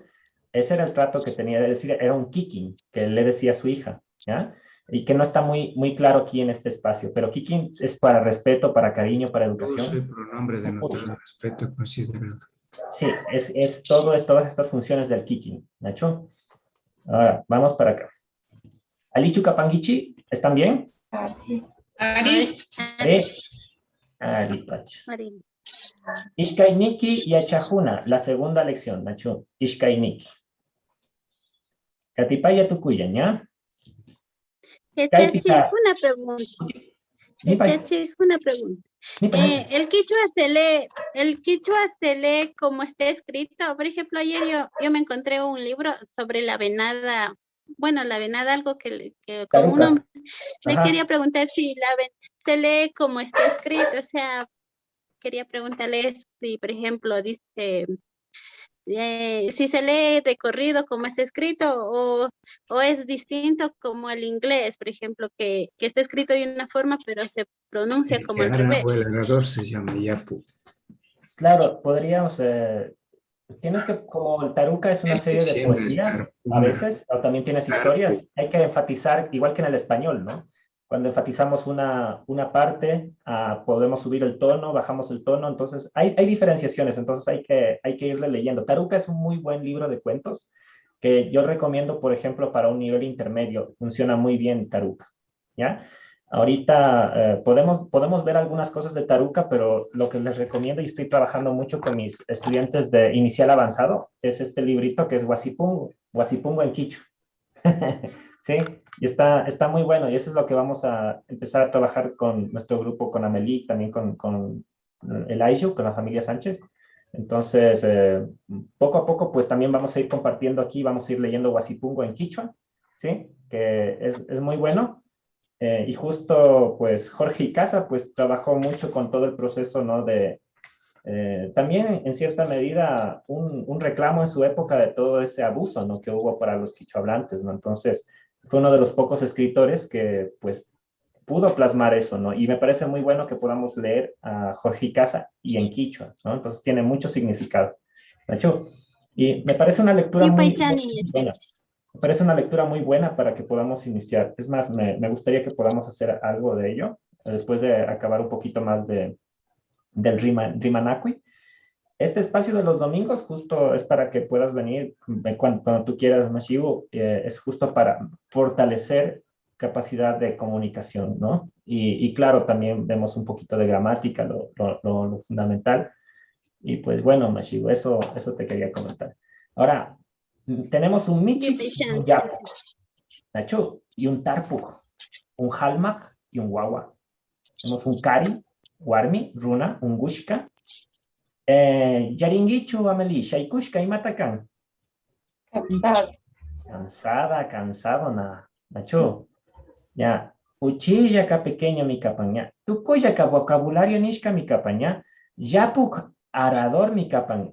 Speaker 1: Ese era el trato que tenía, de decir, era un kikin que le decía a su hija, ¿ya? Y que no está muy claro aquí en este espacio, pero kikin es para respeto, para cariño, para educación.
Speaker 2: Uso y pronombre denotado de respeto considerado.
Speaker 1: Sí, es todas estas funciones del kikin, ¿Nacho? Ahora, vamos para acá. Alichu Kapangichi, ¿están bien?
Speaker 3: Ari.
Speaker 4: Ari.
Speaker 1: Ari, Pacho.
Speaker 6: María.
Speaker 1: Ishkainiki y Achajuna, la segunda lección, Nacho. Ishkainiki. Katipaya Tukuyan, ¿ya?
Speaker 6: Echachi, una pregunta. Echachi, una pregunta. El quichua se lee como está escrito. Por ejemplo, ayer yo me encontré un libro sobre la venada, bueno, la venada, algo que con un nombre. Le quería preguntar si se lee como está escrito, o sea, quería preguntarle si, por ejemplo, dice, si se lee de corrido como está escrito o es distinto como el inglés, por ejemplo, que está escrito de una forma, pero se pronuncia como al revés.
Speaker 2: O el arador se llama yapu.
Speaker 1: Claro, podríamos... tienes que, como el taruca es una serie de poesías, a veces, o también tienes historias, hay que enfatizar, igual que en el español, ¿no? Cuando enfatizamos una parte, podemos subir el tono, bajamos el tono, entonces hay diferenciaciones, entonces hay que irle leyendo. Taruca es un muy buen libro de cuentos que yo recomiendo, por ejemplo, para un nivel intermedio, funciona muy bien Taruca, ¿ya? Ahorita podemos ver algunas cosas de Taruca, pero lo que les recomiendo, y estoy trabajando mucho con mis estudiantes de inicial avanzado, es este librito que es Wasipungo en Quichu. Sí, y está muy bueno, y eso es lo que vamos a empezar a trabajar con nuestro grupo, con Amelie, también con el Aishu, con la familia Sánchez. Entonces, poco a poco, pues también vamos a ir compartiendo aquí, vamos a ir leyendo Wasipungo en Quichua, ¿sí? Que es muy bueno. Y justo, pues, Jorge Icaza, pues, trabajó mucho con todo el proceso, ¿no? También, en cierta medida, un reclamo en su época de todo ese abuso, ¿no? Que hubo para los quichuablantes, ¿no? Entonces, fue uno de los pocos escritores que, pues, pudo plasmar eso, ¿no? Y me parece muy bueno que podamos leer a Jorge Icaza y en quichua, ¿no? Entonces, tiene mucho significado, ¿Nacho? Y me parece una lectura muy buena. Me parece una lectura muy buena para que podamos iniciar. Es más, me gustaría que podamos hacer algo de ello, después de acabar un poquito más del Rimanacui. Este espacio de los domingos justo es para que puedas venir cuando tú quieras, Mashiu, es justo para fortalecer capacidad de comunicación, ¿no? Y claro, también vemos un poquito de gramática, lo fundamental. Y pues bueno, Mashiu, eso te quería comentar. Ahora, tenemos un Michik y un Yapuk, Nacho, y un Tarpuk, un Halmak y un Wawa. Tenemos un Kari, Warmi, Runa, un Gushka, Yaringichu, Amelie, Shaikushka y Matakan. Cansado, Nacho. Ya, Uchilla ka pequeño mi capaña. Tukuya ka vocabulario nishka mi capaña. Yapuk arador mi capaña.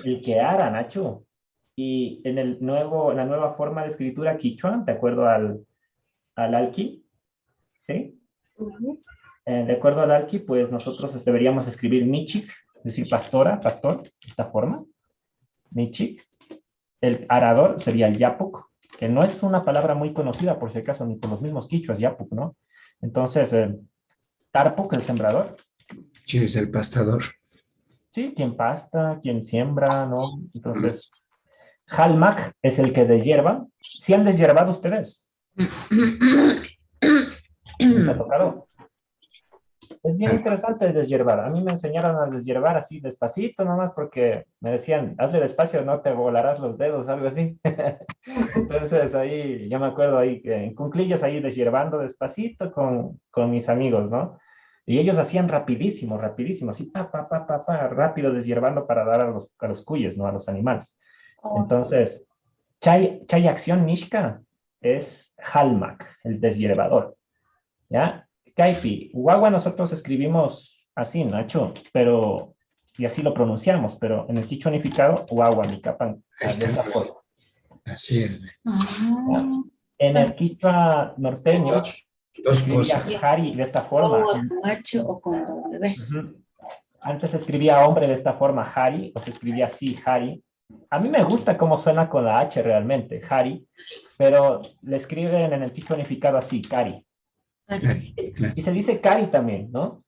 Speaker 1: El que ara, Nacho. Y en la nueva forma de escritura quichua, de acuerdo al alqui, ¿sí? De acuerdo al alqui, pues nosotros deberíamos escribir michik, es decir, pastor, de esta forma. Michik. El arador sería el yapuk, que no es una palabra muy conocida, por si acaso, ni por los mismos quichuas, yapuk, ¿no? Entonces, tarpuk, el sembrador.
Speaker 2: Sí, es el pastador.
Speaker 1: Sí, quien pasta, quien siembra, ¿no? Entonces... Halmak es el que deshierva. ¿Sí han deshiervado ustedes? ¿Les ha tocado? Es bien interesante deshiervar. A mí me enseñaron a deshiervar así despacito nomás porque me decían, hazle despacio, no te volarás los dedos, algo así. Entonces ahí, ya me acuerdo ahí, en cunclillas ahí deshiervando despacito con mis amigos, ¿no? Y ellos hacían rapidísimo, así, rápido deshiervando para dar a los cuyes, ¿no? A los animales. Entonces, chay acción mishka es halmak, el deshiervador, ¿ya? Kaipi, guagua nosotros escribimos así, Nacho, pero, y así lo pronunciamos, pero en el quichua unificado, guagua, mi capan, de esa forma.
Speaker 2: Así es.
Speaker 4: Ah,
Speaker 1: En el quichua norteño,
Speaker 2: Dos
Speaker 1: escribía
Speaker 2: cosas.
Speaker 1: Hari de esta forma.
Speaker 4: o con H o con W.
Speaker 1: Ujú. Antes se escribía hombre de esta forma, Hari, o se escribía así, Hari. A mí me gusta cómo suena con la H realmente, Hari, pero le escriben en el quichua unificado así, Kari.
Speaker 2: Cari, claro.
Speaker 1: Y se dice Kari también, ¿no?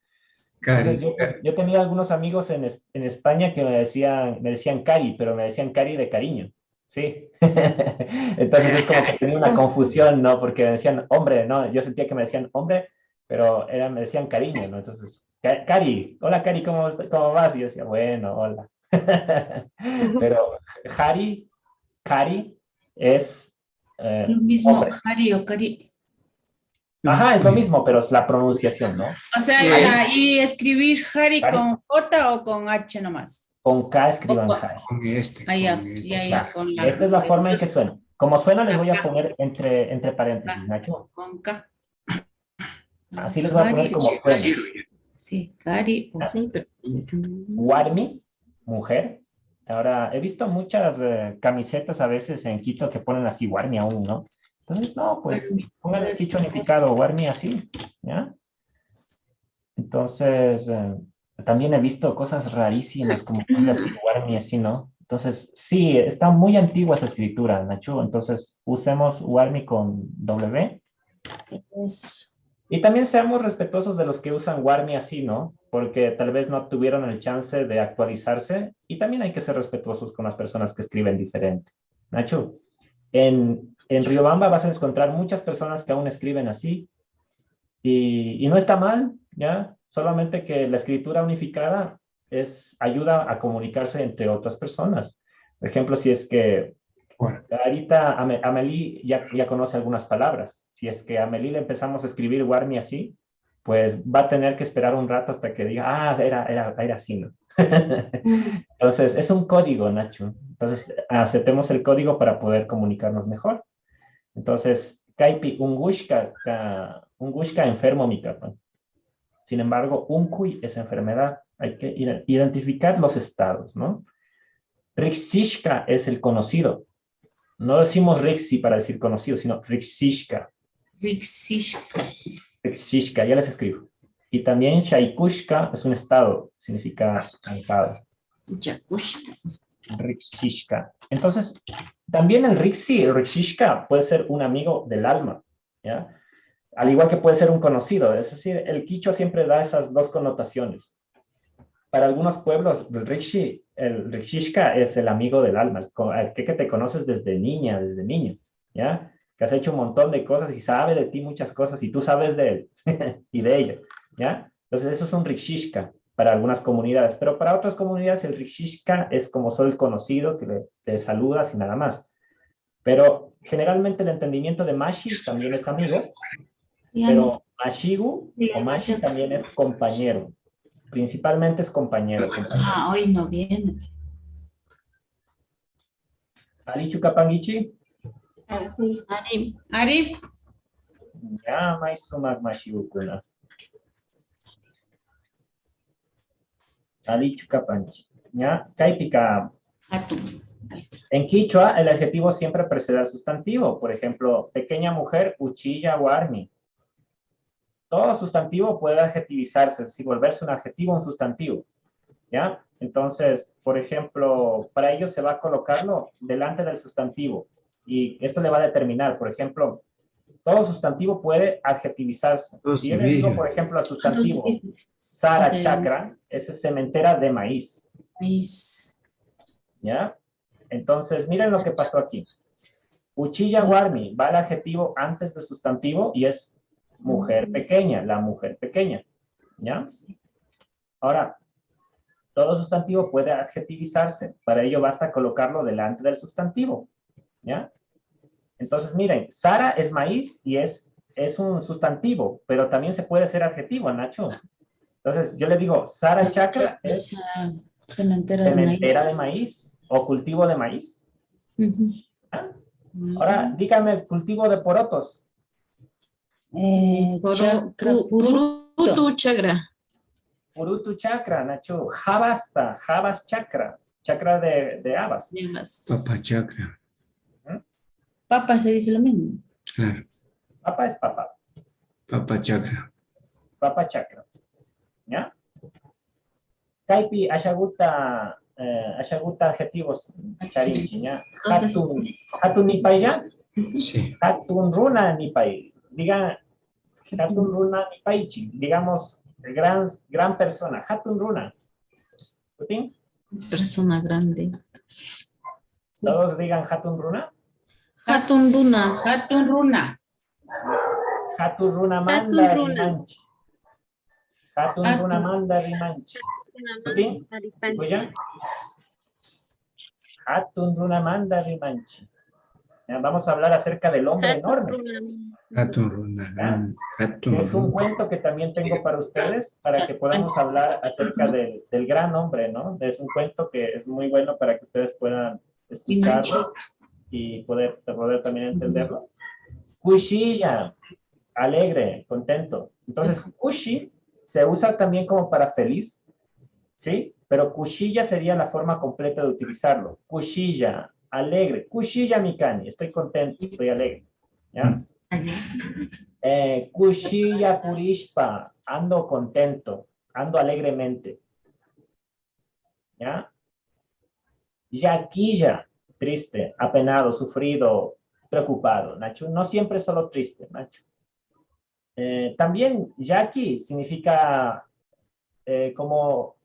Speaker 1: Entonces
Speaker 2: Cari.
Speaker 1: yo tenía algunos amigos en España que me decían Cari, pero me decían Cari de cariño. Sí. Entonces es como que tenía una confusión, ¿no? Porque me decían hombre, ¿no? Yo sentía que me decían hombre, pero me decían cariño, ¿no? Entonces, Cari, hola Cari, ¿cómo vas? Y yo decía, bueno, hola. Pero Hari, Cari es
Speaker 4: Lo mismo,
Speaker 1: hombre.
Speaker 4: Hari o Cari.
Speaker 1: Ajá, es lo mismo, pero es la pronunciación, ¿no?
Speaker 4: O sea, y escribir Hari
Speaker 1: Hari.
Speaker 4: con J o con H nomás.
Speaker 1: Con K escriban
Speaker 4: Ojo.
Speaker 1: Hari.
Speaker 2: Con este.
Speaker 4: Ah, ya,
Speaker 2: con este.
Speaker 4: ya,
Speaker 1: Claro.
Speaker 4: con la.
Speaker 1: Esta es la forma en que suena. Como suena, les voy a poner entre paréntesis, Nacho.
Speaker 4: Con K.
Speaker 1: Así les voy a poner como suena.
Speaker 4: Sí, Cari.
Speaker 5: Sí, pero...
Speaker 1: Warmi, mujer. Ahora, he visto muchas camisetas a veces en Quito que ponen así Warmi aún, ¿no? Entonces, no, pues pongan el quichua unificado, Warmi así, ¿ya? Entonces, también he visto cosas rarísimas como poner así Warmi así, ¿no? Entonces, sí, está muy antigua esa escritura, Nacho. Entonces, usemos Warmi con W.
Speaker 4: Eso.
Speaker 1: Y también seamos respetuosos de los que usan Warmi así, ¿no? Porque tal vez no tuvieron el chance de actualizarse. Y también hay que ser respetuosos con las personas que escriben diferente. Nacho, en Riobamba vas a encontrar muchas personas que aún escriben así. Y no está mal, ¿ya? Solamente que la escritura unificada ayuda a comunicarse entre otras personas. Por ejemplo, si es que
Speaker 2: Bueno,
Speaker 1: ahorita Amelie ya conoce algunas palabras. Si es que a Amelie le empezamos a escribir Warmi así, pues va a tener que esperar un rato hasta que diga, era así, ¿no? Entonces, es un código, Nacho. Entonces, aceptemos el código para poder comunicarnos mejor. Entonces, Kaipi, un gushka enfermo, mi capa. Sin embargo, un cuy es enfermedad. Hay que identificar los estados, ¿no? Rixishka es el conocido. No decimos Rixi para decir conocido, sino Rixishka. Rixishka, ya les escribo. Y también Shaikushka es un estado, significa estancado. Rixishka. Entonces, también el Rixishka puede ser un amigo del alma, ¿ya? Al igual que puede ser un conocido. Es decir, el quichua siempre da esas dos connotaciones. Para algunos pueblos, el Rixishka es el amigo del alma, el que te conoces desde niña, desde niño, ¿ya? Que has hecho un montón de cosas y sabe de ti muchas cosas y tú sabes de él y de ella, ¿ya? Entonces eso es un Rixishka para algunas comunidades, pero para otras comunidades el Rixishka es como solo el conocido que te saludas y nada más. Pero generalmente el entendimiento de Mashi también es amigo, pero Mashigu o Mashi también es compañero. Principalmente es compañero.
Speaker 4: Ah, hoy no viene.
Speaker 1: Ali Chukapangichi.
Speaker 4: Ari.
Speaker 1: Ya, Maisumak Mashigu kuna. Ali Chukapanchi. Ya, Kaipika. En Quichua, el adjetivo siempre precede al sustantivo. Por ejemplo, pequeña mujer, uchilla o armi. Todo sustantivo puede adjetivizarse, es decir, volverse un adjetivo o un sustantivo, ¿ya? Entonces, por ejemplo, para ello se va a colocarlo delante del sustantivo y esto le va a determinar, por ejemplo, todo sustantivo puede adjetivizarse. Si yo le digo, por ejemplo, al sustantivo Sara Chakra, ese es cementera de maíz. ¿Ya? Entonces, miren lo que pasó aquí. Uchilla Warmi va el adjetivo antes del sustantivo y es mujer pequeña, la mujer pequeña, ¿ya? Ahora, todo sustantivo puede adjetivizarse, para ello basta colocarlo delante del sustantivo, ¿ya? Entonces, miren, Sara es maíz y es un sustantivo, pero también se puede ser adjetivo, Nacho. Entonces, yo le digo, Sara Chakra es cementera de maíz o cultivo de maíz. ¿Ah? Ahora, dígame, cultivo de porotos.
Speaker 5: Purutu chakra.
Speaker 1: Purutu chakra, Nacho. Habas chakra. Chakra de habas.
Speaker 2: Papa chakra.
Speaker 4: Papa se dice lo mismo.
Speaker 2: Claro.
Speaker 1: Papa es papá.
Speaker 2: Papa chakra.
Speaker 1: Papa chakra. ¿Ya? Kaipi ashaguta adjetivos charinchi, ¿ya? Hatun nipay ya.
Speaker 2: Sí.
Speaker 1: Hatun runa nipay. Diga, hatun runa nipaychi. Digamos, gran persona. Hatun runa. ¿Putin?
Speaker 5: Persona grande.
Speaker 1: Todos digan hatun runa.
Speaker 5: Hatun runa.
Speaker 4: Hatun runa.
Speaker 1: Hatun runa manda
Speaker 6: Hatun runa.
Speaker 1: rimanchi. Hatun runa manda rimanchi. ¿Putin? ¿Escucha? Hatun runa manda rimanchi. Ya, vamos a hablar acerca del hombre enorme.
Speaker 2: Hatun runa. Hatun
Speaker 1: Es un
Speaker 2: runa.
Speaker 1: cuento que también tengo para ustedes, para que podamos hablar acerca del gran hombre, ¿no? Es un cuento que es muy bueno para que ustedes puedan escucharlo y poder también entenderlo. Kushiya, alegre, contento. Entonces, kushi se usa también como para feliz, ¿sí? Pero kushiya sería la forma completa de utilizarlo. Kushiya, alegre. Kushiya mikani, estoy contento, estoy alegre. ¿Ya? Kushiya purishpa, ando contento, ando alegremente. ¿Ya? Yakiya, triste, apenado, sufrido, preocupado. Nacho, no siempre es solo triste, Nacho. También yaki significa como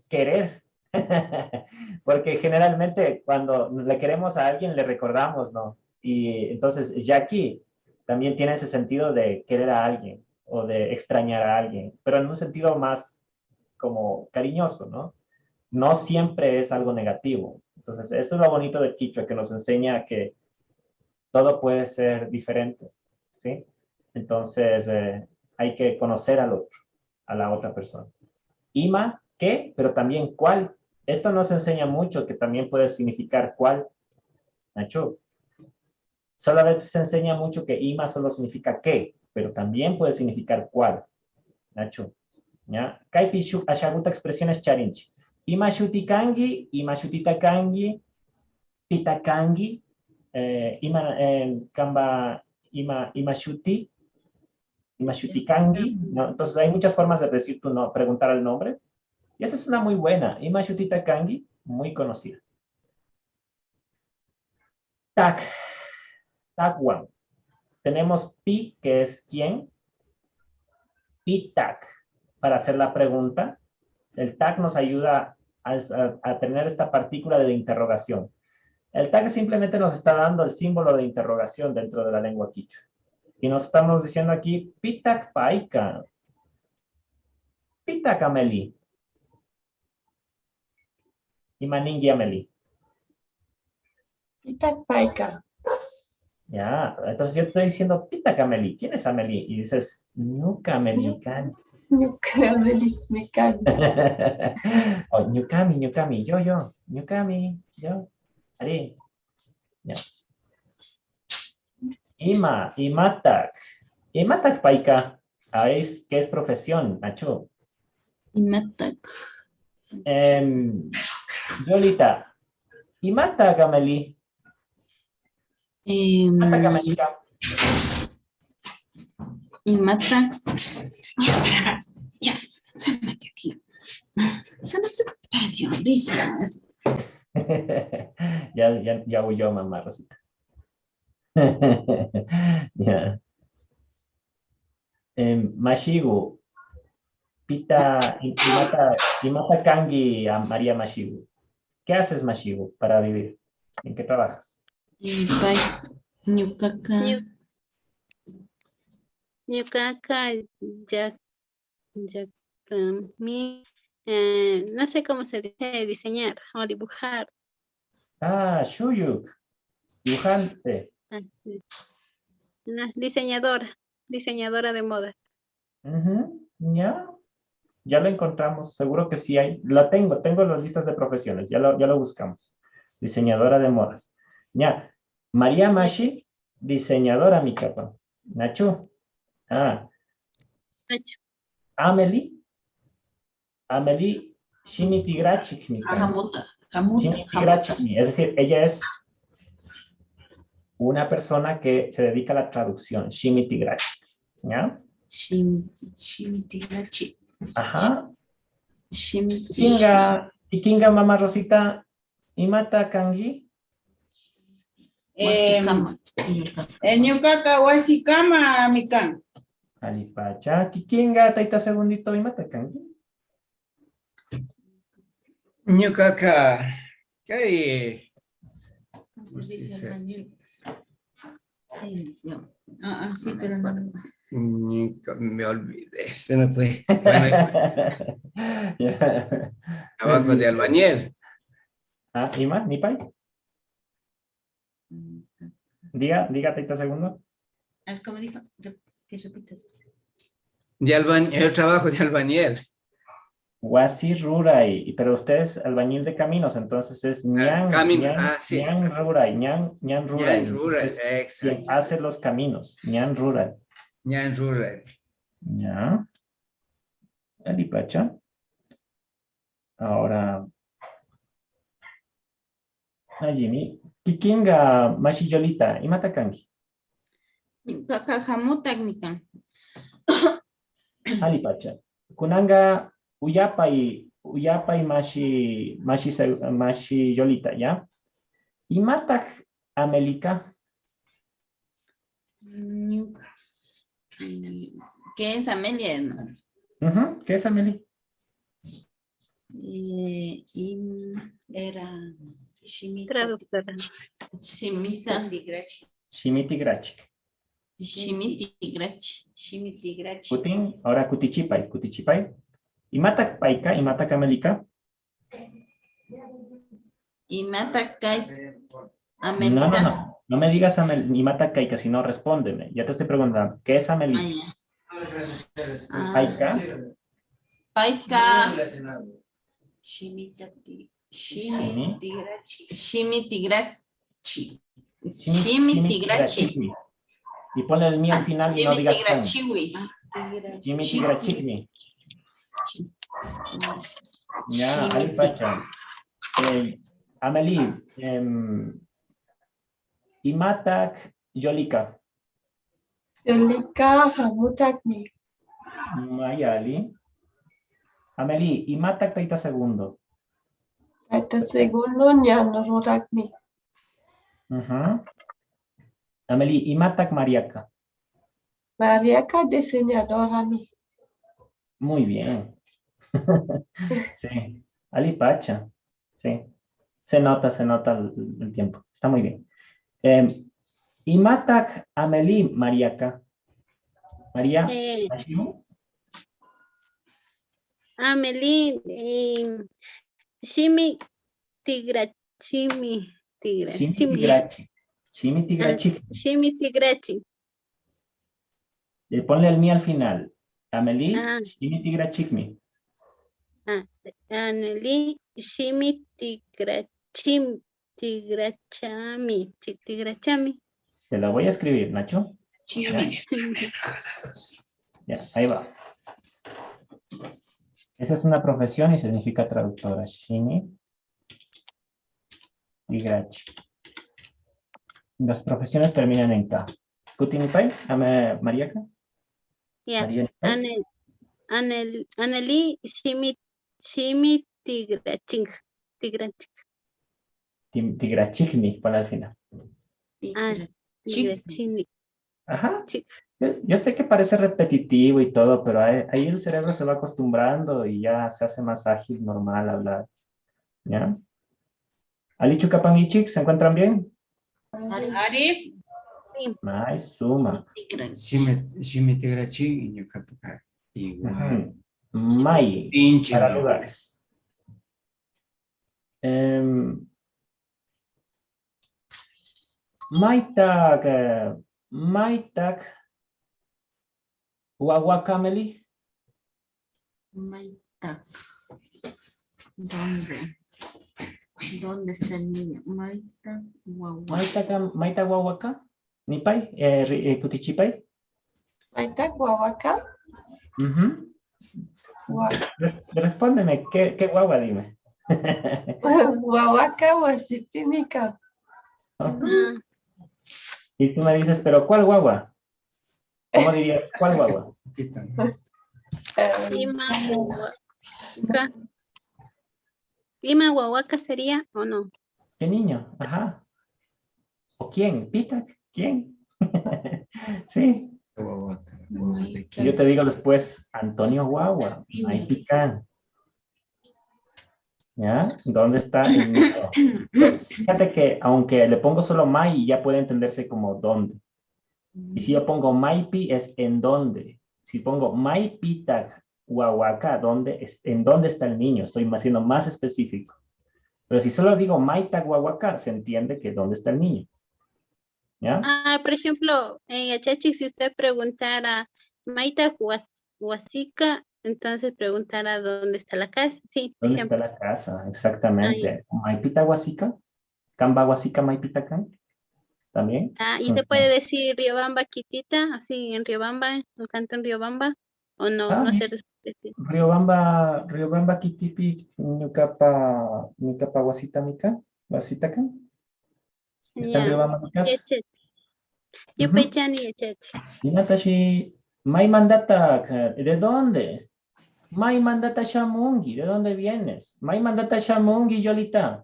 Speaker 1: querer. Porque generalmente cuando le queremos a alguien le recordamos, ¿no? Y entonces yaki también tiene ese sentido de querer a alguien o de extrañar a alguien, pero en un sentido más como cariñoso, ¿no? No siempre es algo negativo. Entonces, eso es lo bonito de Quichua, que nos enseña que todo puede ser diferente, ¿sí? Entonces, hay que conocer al otro, a la otra persona. Ima, ¿qué? Pero también cuál. Esto nos enseña mucho, que también puede significar cuál. Nacho. Solo a veces se enseña mucho que ima solo significa qué, pero también puede significar cuál. Nacho. ¿Ya? Kaipi ashaguta expresiones charinchi. Ima shutikangi, ima shutitakangi, pitakangi, kamba ima shuti, ima shutikangi, ¿no? Entonces hay muchas formas de decir tu no, preguntar el nombre. Y esa es una muy buena. Ima shutitakangi, muy conocida. Tak. Takwan. Tenemos pi, que es quién. Pitak, para hacer la pregunta. El tag nos ayuda a tener esta partícula de interrogación. El tag simplemente nos está dando el símbolo de interrogación dentro de la lengua quichua. Y nos estamos diciendo aquí, pitak paika. Pitak ameli. Y maningi ameli.
Speaker 3: Pitak paika.
Speaker 1: Ya, entonces yo te estoy diciendo, pitak ameli. ¿Quién es Ameli? Y dices, nunca americano.
Speaker 3: Nyukameli, Mikani.
Speaker 1: Oh, Nyukami, yo, Nyukami, yo, Ari. Ya. Imatak. Imatak paika. ¿Qué es profesión, Nacho?
Speaker 5: Imatak.
Speaker 1: Yolita. Imatak, Ameli. Imatak, Amelika.
Speaker 5: Imatak. Ya, sálvate aquí.
Speaker 1: Ya huyó mamá, Rosita. Ya. Mashigu. Imata Kangi a María Mashigu. ¿Qué haces, Mashigu, para vivir? ¿En qué trabajas?
Speaker 5: Pai. Ñukaqa.
Speaker 6: Ñukaqa no sé cómo se dice diseñar o dibujar.
Speaker 1: Ah, Shuyuk. Dibujante.
Speaker 6: Una diseñadora de moda.
Speaker 1: Ya lo encontramos, seguro que sí hay. Tengo las listas de profesiones, ya lo buscamos. Diseñadora de modas. Ya, María Mashi, diseñadora mi capa. Nacho.
Speaker 6: Nacho.
Speaker 1: Amelie Shimitigrachik mi capa.
Speaker 4: Hamuta.
Speaker 1: Es decir, ella es una persona que se dedica a la traducción, Shimitigrachi. ¿Ya?
Speaker 5: Shimitigrachi.
Speaker 1: Ajá.
Speaker 5: Shimitigrachi.
Speaker 1: Ikinga, mamá Rosita, Imata Kangi.
Speaker 5: Wasikama.
Speaker 4: Ñukaka wasikama mikan.
Speaker 1: Alipacha. Kikinga, taita segundito, Imata Kangi.
Speaker 2: Ñukaka, ¿qué?
Speaker 5: Sí, pero no.
Speaker 2: Me olvidé, se me fue. Bueno, trabajo de albañil.
Speaker 1: Ah, Ima, Nipai. Diga 30 segundos.
Speaker 5: ¿Cómo dijo? Que repitas.
Speaker 2: Yo trabajo de albañil.
Speaker 1: Wasi Rurai, pero usted es albañil de caminos, entonces es ñan,
Speaker 2: Sí.
Speaker 1: ñan Rurai, ñan Rurai.
Speaker 2: Ñan Rurai,
Speaker 1: Entonces,
Speaker 2: exacto.
Speaker 1: quien hace los caminos, ñan Rurai.
Speaker 2: Ñan Rurai.
Speaker 1: Ya. Alipacha. Ahora. Jimmy. Kikinga Mashiyolita, Imata Kangi.
Speaker 5: Kakajamutak mikan.
Speaker 1: Alipacha. Kunanga Uyapai Mashi Yolita, ¿ya? Imatak Amelika.
Speaker 5: ¿Qué es Amelia? ¿No?
Speaker 1: ¿Qué es Ameli?
Speaker 5: Era
Speaker 6: Traductora.
Speaker 5: Shimitigrachi.
Speaker 1: Shimitigrachi. Kutin, ahora Kutichipai. Imatak Paika, Imatak Amelika.
Speaker 5: Imatak Amelika.
Speaker 1: No me digas Imatak Kaika, sino respóndeme. Ya te estoy preguntando, ¿qué es Amelika? Paika.
Speaker 5: Paika. Shimitigrachi.
Speaker 1: Y ponle el mío al final y no digas tan.
Speaker 5: Shimitigrachi.
Speaker 1: Ya, ahí pacha. Amelie, Imatak Yolika.
Speaker 3: Yolika hamutakmi.
Speaker 1: Mayali. Amelie, Imatak taita segundo.
Speaker 3: Taita segundo ñan rurakmi.
Speaker 1: Amelie, Imatak Mariaka.
Speaker 3: Mariaka diseñadora mi.
Speaker 1: Muy bien. Sí. Alipacha. Sí. Se nota el tiempo. Está muy bien. Imatak Amelie Mariaka. María.
Speaker 6: Amelie Shimitigrachi.
Speaker 1: Ponle el mí al final. Amelie Shimitigrachikmi.
Speaker 6: Amelie Shimitigrachami.
Speaker 1: Te lo voy a escribir, Nacho. Ya, ahí va. Esa es una profesión y significa traductora. Shimi y Grachi. Las profesiones terminan en K. ¿Kutinipai? ¿Mariaka?
Speaker 6: Ya. Anelie
Speaker 1: Tigrachikmi, pon al final.
Speaker 6: Tigrachini.
Speaker 1: Ajá. Yo sé que parece repetitivo y todo, pero ahí el cerebro se va acostumbrando y ya se hace más ágil, normal hablar. ¿Ya? Alichu Kapangichik, ¿se encuentran bien?
Speaker 4: Ari.
Speaker 1: Ay, suma.
Speaker 2: Shimitigrachi y Ñukapaka. Igual.
Speaker 1: May,
Speaker 2: Pinche.
Speaker 1: para lugares. Maitak Wawakameli.
Speaker 5: Maitak. ¿Dónde está el niño? Maitak Wawa.
Speaker 1: Maitak Wawaka. Nipai, Kutichipai.
Speaker 3: Maitak Wawaka.
Speaker 1: Respóndeme, ¿qué guagua dime?
Speaker 3: Wawaka wasipimika.
Speaker 1: Y tú me dices, pero ¿cuál guagua? ¿Cómo dirías? ¿Cuál guagua?
Speaker 6: Ima Huahuaca. Ima Huahuaca sería o no.
Speaker 1: ¿Qué niño? Ajá. ¿O quién? ¿Pita? ¿Quién? Sí. Y yo te digo después, Antonio Guagua, May Picán. ¿Ya? ¿Dónde está el niño? Fíjate que aunque le pongo solo May, ya puede entenderse como dónde. Y si yo pongo Maipi es en dónde. Si pongo Maipita Huahuaca, ¿en dónde está el niño? Estoy siendo más específico. Pero si solo digo Maita Huahuaca, se entiende que dónde está el niño. ¿Ya?
Speaker 6: Por ejemplo, en Achachi, si usted preguntara Maita Huasica, entonces preguntara dónde está la casa. Sí, por
Speaker 1: ¿Dónde
Speaker 6: ejemplo.
Speaker 1: está la casa? Exactamente. Maipita Huasica, Camba Huasica, Maipita Can. ¿También?
Speaker 6: Y se puede decir Riobamba Quitita, así en Riobamba, el cantón Riobamba, o no, no se respeta.
Speaker 1: Riobamba Kitipi, Ñucapa Huasita Mica, Huasita Can. ¿Está en
Speaker 6: Ya.
Speaker 1: Riobamba mi casa?
Speaker 6: Yo pechani y Achachi.
Speaker 1: Y Natashi, May Mandata, ¿de dónde? May Mandata Shamungi, ¿de dónde vienes? May Mandata Shamungi, Yolita.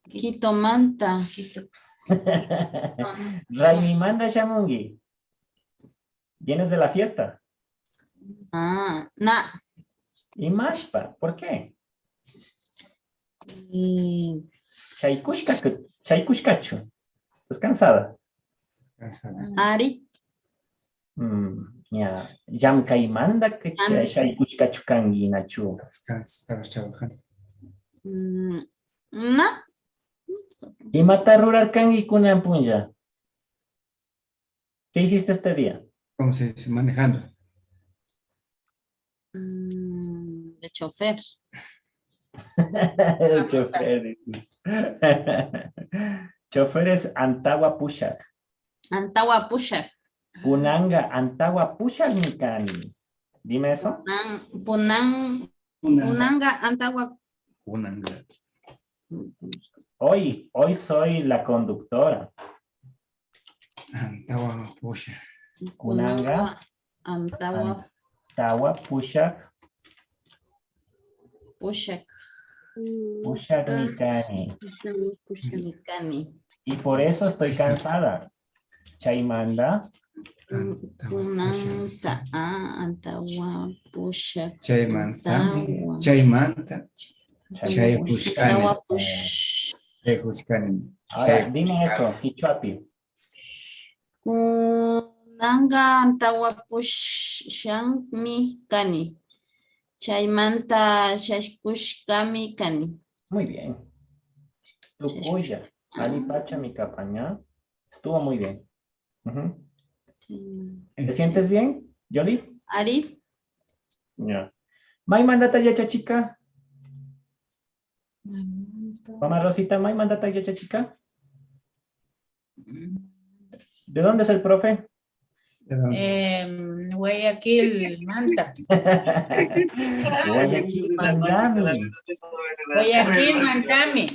Speaker 5: Quito Manta.
Speaker 1: Raimi Manda Shamungi. ¿Vienes de la fiesta?
Speaker 5: Na.
Speaker 1: Y Mashpa, ¿por qué? Chaikushkachu. ¿Estás cansada?
Speaker 5: Ari.
Speaker 1: Ya. Yamkai Manda que Chaikushkachu Kangi Nachu.
Speaker 2: Estabas trabajando.
Speaker 5: Na.
Speaker 1: Y Matarurar Kangi Kunan Punja. ¿Qué hiciste este día?
Speaker 2: ¿Cómo se dice? Manejando.
Speaker 5: De chofer.
Speaker 1: El chofer. Chofer es Antawa Pushak.
Speaker 5: Antawa Pushak.
Speaker 1: Punanga Antawa Pushak Mikani. Dime eso.
Speaker 5: Punanga Antawa.
Speaker 1: Hoy soy la conductora.
Speaker 2: Antawa Pushak.
Speaker 1: Punanga
Speaker 5: Antawa
Speaker 1: Antawa Pushak.
Speaker 5: Pushak.
Speaker 1: Pushak Mikani.
Speaker 5: Mikani.
Speaker 1: Y por eso estoy cansada. Chaimanda.
Speaker 5: Punanta Antawa Pushak.
Speaker 2: Chaimanta.
Speaker 5: Antawa Push.
Speaker 1: Ahora, dime eso, Kichuapi.
Speaker 5: Kunanga Antawa Pushan Mikani. Chaimanta Shashkushkami Kani.
Speaker 1: Muy bien. Tucuya. Ali Pacha, mi capaña. Estuvo muy bien. ¿Te sientes bien, Yoli?
Speaker 5: Arif.
Speaker 1: Ya. May mandata yacha chica. Mamá Rosita, May mandata yacha chica. ¿De dónde es el profe?
Speaker 4: Guayaquil, Manta.
Speaker 1: Guayaquil, Mandami.
Speaker 4: Guayaquil, Mantami.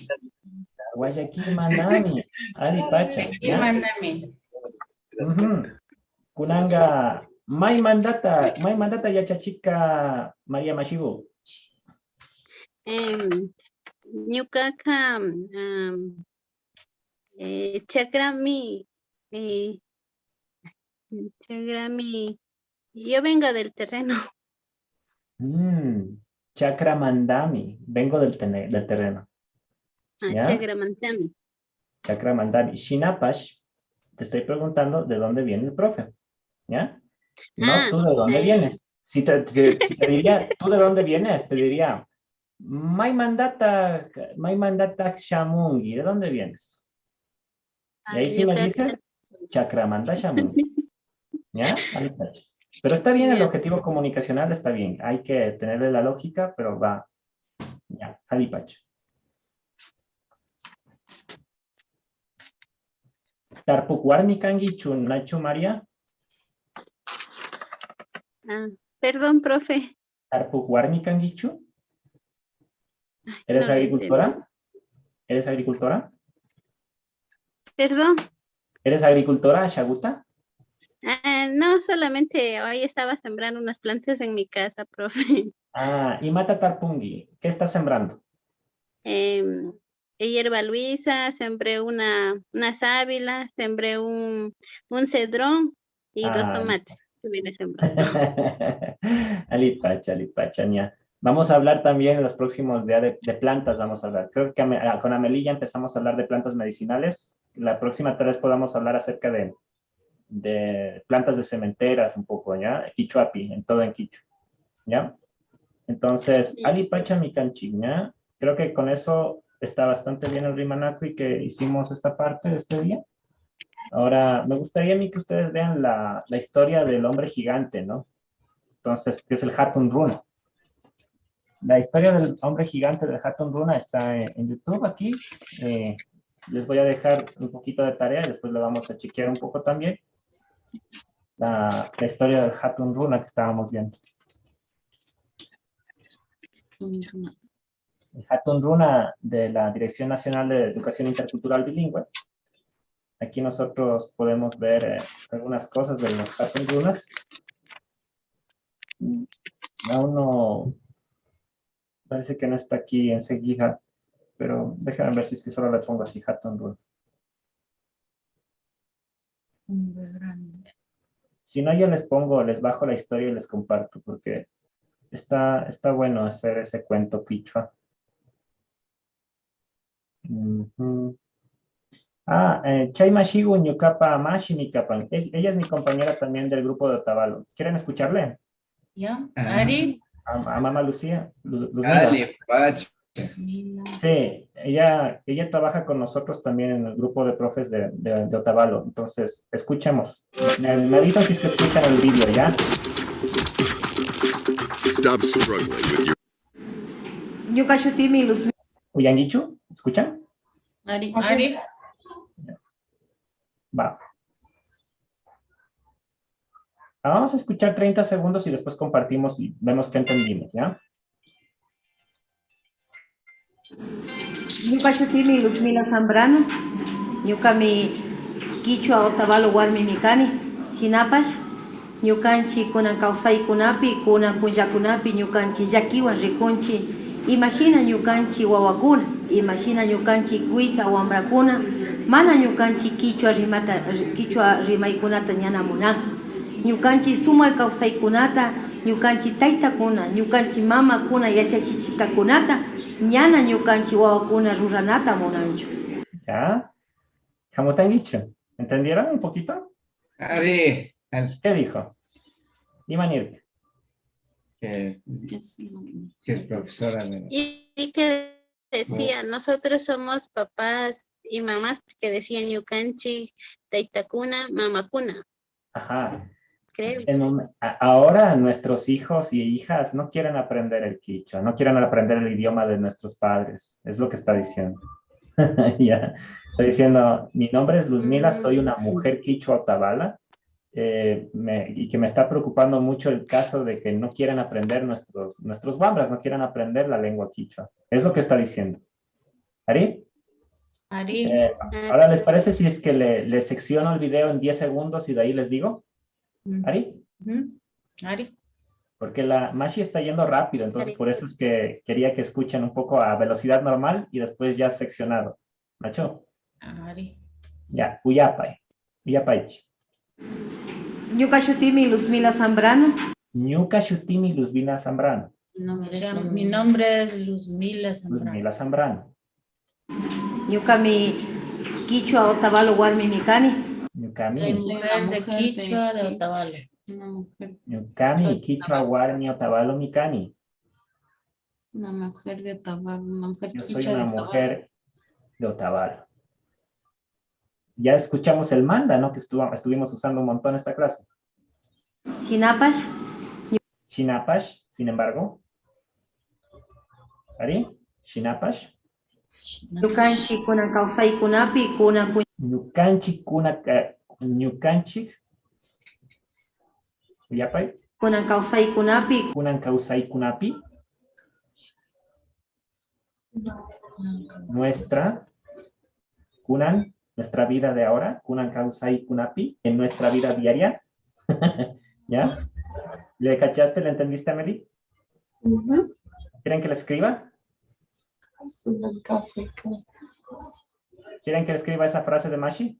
Speaker 1: Guayaquil, Mandami. Ali Pacha.
Speaker 4: Guayaquil, Mandami.
Speaker 1: Kunanga, May mandata yacha chica María Mashibu.
Speaker 6: Ñukaqa chakrami yo vengo del terreno.
Speaker 1: Chakra Mandami, vengo del terreno. ¿Ya?
Speaker 6: Chakramantami.
Speaker 1: Chakra Mandami. Shinapash, te estoy preguntando de dónde viene el profe. ¿Ya? No, tú de dónde vienes. Si te diría, ¿tú de dónde vienes? Te diría, May mandata Shamungi, ¿de dónde vienes? Y ahí sí me dices, Chakramanda Shamungi. ¿Ya? Pero está bien el objetivo comunicacional, está bien. Hay que tenerle la lógica, pero va. Ya, Alipacho. Tarpucuarmi Kangi Nacho María.
Speaker 6: Perdón, profe.
Speaker 1: Tarpucuarmi Kangichu. ¿Eres
Speaker 6: No lo
Speaker 1: agricultora? ¿Eres agricultora?
Speaker 6: Perdón.
Speaker 1: ¿Eres agricultora, Shaguta?
Speaker 6: No, solamente hoy estaba sembrando unas plantas en mi casa, profe.
Speaker 1: Ah, y Mata Tarpungi, ¿qué estás sembrando?
Speaker 6: Hierba luisa, sembré una sábila, sembré un cedrón y dos tomates que vine sembrando.
Speaker 1: Alipacha, ña. Vamos a hablar también en los próximos días de plantas, vamos a hablar. Creo que con Amelie ya empezamos a hablar de plantas medicinales. La próxima tal vez podamos hablar acerca de plantas de cementeras un poco, ¿ya? Quichuapi, en todo en Quichu, ¿ya? Entonces,
Speaker 6: Sí.
Speaker 1: Alipacha mi canchiña. Creo que con eso está bastante bien el Rimanakui que hicimos esta parte de este día. Ahora, me gustaría a mí que ustedes vean la historia del hombre gigante, ¿no? Entonces, que es el Hatun Runa. La historia del hombre gigante del Hatun Runa está en YouTube aquí. Les voy a dejar un poquito de tarea y después le vamos a chequear un poco también la historia del Hatun Runa que estábamos viendo. El Hatun Runa de la Dirección Nacional de Educación Intercultural Bilingüe. Aquí nosotros podemos ver algunas cosas de los Hatun Runas. Aún no, parece que no está aquí enseguida, pero déjenme ver si es que solo le pongo así Hatun Runa. Si no, yo les bajo la historia y les comparto, porque está bueno hacer ese cuento quichua. Chayma Shigu Ñukapa Mashi Mikapan. Ella es mi compañera también del grupo de Otavalo. ¿Quieren escucharle?
Speaker 4: ¿Ya? ¿Ari?
Speaker 1: A Mamá Lucía.
Speaker 2: Dale, Pacho.
Speaker 1: Sí, ella trabaja con nosotros también en el grupo de profes de Otavalo. Entonces, escuchemos. Me avisan si se escuchan el vídeo, ¿ya?
Speaker 7: Stop struggling with your
Speaker 1: Uyangichu, ¿escuchan?
Speaker 5: Ari,
Speaker 4: ¿Ari?
Speaker 1: Va. Vamos a escuchar 30 segundos y después compartimos y vemos qué entendimos, ¿ya?
Speaker 8: Ñuka shutimi Luchmila Zambrano, ñuka mi Quichua Otavalo warmi mikani, shinapash, ñukanchi kunan kawsaykunapi, kunan punllakunapi, ñukanchi llakiwan rikunchi, imashina ñukanchi wawakuna, imashina ñukanchi kuitsa wambrakuna, mana ñukanchi Quichua rimaykunata ñanamunan, ñukanchi sumay kawsaykunata, ñukanchi taytakuna, ñukanchi mamakuna yachachichikakunata, ñana ñukanchi wawakuna ruranata munanchu.
Speaker 1: ¿Ya? ¿Cómo te han dicho? ¿Entendieron un poquito?
Speaker 2: Ari.
Speaker 1: ¿Qué dijo? Imanir.
Speaker 2: Que es profesora.
Speaker 6: Y que decía, nosotros somos papás y mamás, porque decían Yukanchi, Taitakuna, Mamakuna.
Speaker 1: Ajá.
Speaker 6: Creo.
Speaker 1: Ahora nuestros hijos y hijas no quieren aprender el quichua, no quieren aprender el idioma de nuestros padres. Es lo que está diciendo. Ya. Está diciendo, mi nombre es Luzmila, soy una mujer quichua Otavalo, y que me está preocupando mucho el caso de que no quieren aprender nuestros wambras, no quieren aprender la lengua quichua. Es lo que está diciendo. ¿Ari?
Speaker 4: Ari.
Speaker 1: Ahora, ¿les parece si es que le secciono el video en 10 segundos y de ahí les digo? ¿Ari?
Speaker 4: Ari.
Speaker 1: Porque la Mashi está yendo rápido, entonces por eso es que quería que escuchen un poco a velocidad normal y después ya seccionado. ¿Macho?
Speaker 4: Ari.
Speaker 1: Ya, Uyapay. Uyapay.
Speaker 8: Ñuka shutimi Luzmila Zambrano.
Speaker 1: Ñuka shutimi Luzmila Zambrano.
Speaker 4: Mi nombre es Luzmila Zambrano.
Speaker 1: Luzmila Zambrano.
Speaker 8: Ñuka mi Quichua Otavalo warmi mikani.
Speaker 1: Ñukami.
Speaker 4: Soy mujer de Quichua de Otavalo.
Speaker 1: Ñukami, Quichua, Warmi, Otavalo, Mikani.
Speaker 5: una mujer de Otavalo, una mujer
Speaker 1: Yo soy
Speaker 5: quichua
Speaker 1: una
Speaker 5: de Otavalo.
Speaker 1: mujer de Otavalo. Ya escuchamos el manda, ¿no? Que estuvimos usando un montón esta clase.
Speaker 8: Shinapash.
Speaker 1: Shinapash, sin embargo. ¿Ari? Shinapash.
Speaker 8: Ñukanchi kunan kawsaykunapi, kunan
Speaker 1: Ñukanchik, Ñukanchik. ¿Yapay?
Speaker 8: kunan kawsaykunapi,
Speaker 1: Kunan Kausai Kunapi. nuestra, kunan, nuestra vida de ahora, kunan kausai kunapi, en nuestra vida diaria. ¿Ya? ¿Le cachaste? ¿Le entendiste, Amelie? ¿Quieren que le escriba? ¿Quieren que le escriba esa frase de Mashi?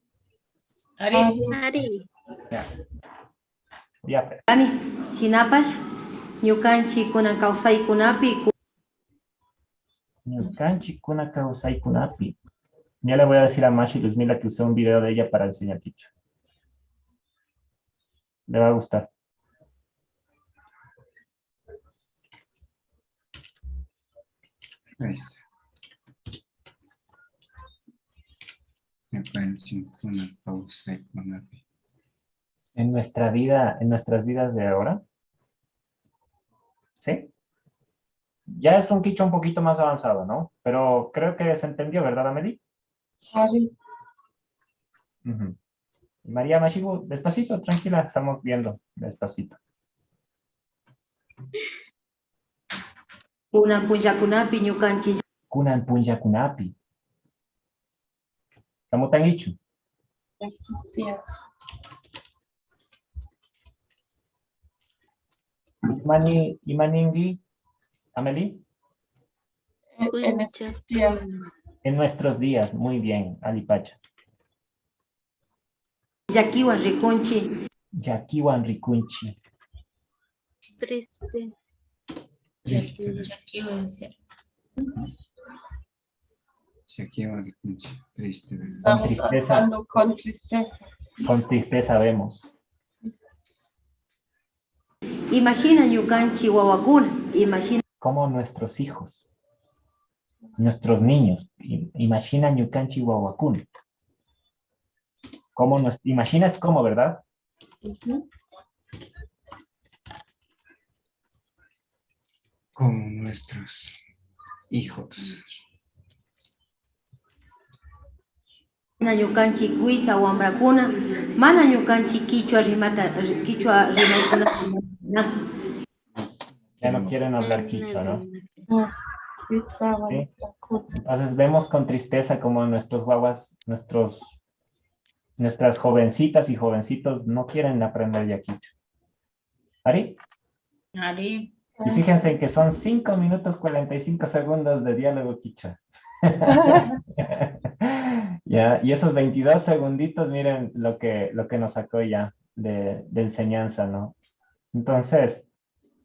Speaker 4: Ari.
Speaker 6: Ari.
Speaker 1: Ya. Ya, pues.
Speaker 8: Kani, shinapash, ñukanchik kunan kawsaykunapi
Speaker 1: Ñukanchik kuna kausai kunapi. Ya le voy a decir a Mashi Luzmila que usé un video de ella para enseñar Quichua. Le va a gustar.
Speaker 2: Ahí está. Una pausa y una-
Speaker 1: En nuestra vida, en nuestras vidas de ahora. ¿Sí? Ya es un Quichua un poquito más avanzado, ¿no? Pero creo que se entendió, ¿verdad, Amelie? Ujú. María Mashibu, despacito, tranquila, estamos viendo, despacito.
Speaker 8: kunan punllakunapi ñukanchik
Speaker 1: Kunan punya kunapi. ¿Cómo te han dicho?
Speaker 3: Estos días.
Speaker 1: Imaningi, Amelie,
Speaker 3: En estos días.
Speaker 1: en nuestros días, muy bien, Alipacha.
Speaker 8: llakiwan rikunchik
Speaker 1: Yakiwan rikunchi.
Speaker 6: Triste.
Speaker 2: Triste.
Speaker 4: Aquí voy a decir.
Speaker 2: Si aquí va a escuchar, triste. ¿verdad?
Speaker 3: Estamos
Speaker 1: tristeza.
Speaker 3: hablando con tristeza.
Speaker 1: Con tristeza vemos.
Speaker 8: imashina ñukanchik wawakuna imashina
Speaker 1: Como nuestros hijos, nuestros niños, imagina Ñukanchi Wawakun. Como imaginas cómo, ¿verdad?
Speaker 2: Como nuestros hijos.
Speaker 8: ñukanchik witsa wambrakuna mana ñukanchik kichwa rimaykuna
Speaker 1: Ya no quieren hablar quichua, ¿no?
Speaker 3: Pizza,
Speaker 1: Sí. Entonces vemos con tristeza como nuestros guaguas, nuestras jovencitas y jovencitos no quieren aprender ya quichua. ¿Ari?
Speaker 4: Ari.
Speaker 1: Y fíjense en que son 5 minutos 45 segundos de diálogo quichua. Ya, y esos 22 segunditos, miren lo que nos sacó ya de enseñanza, ¿no? Entonces,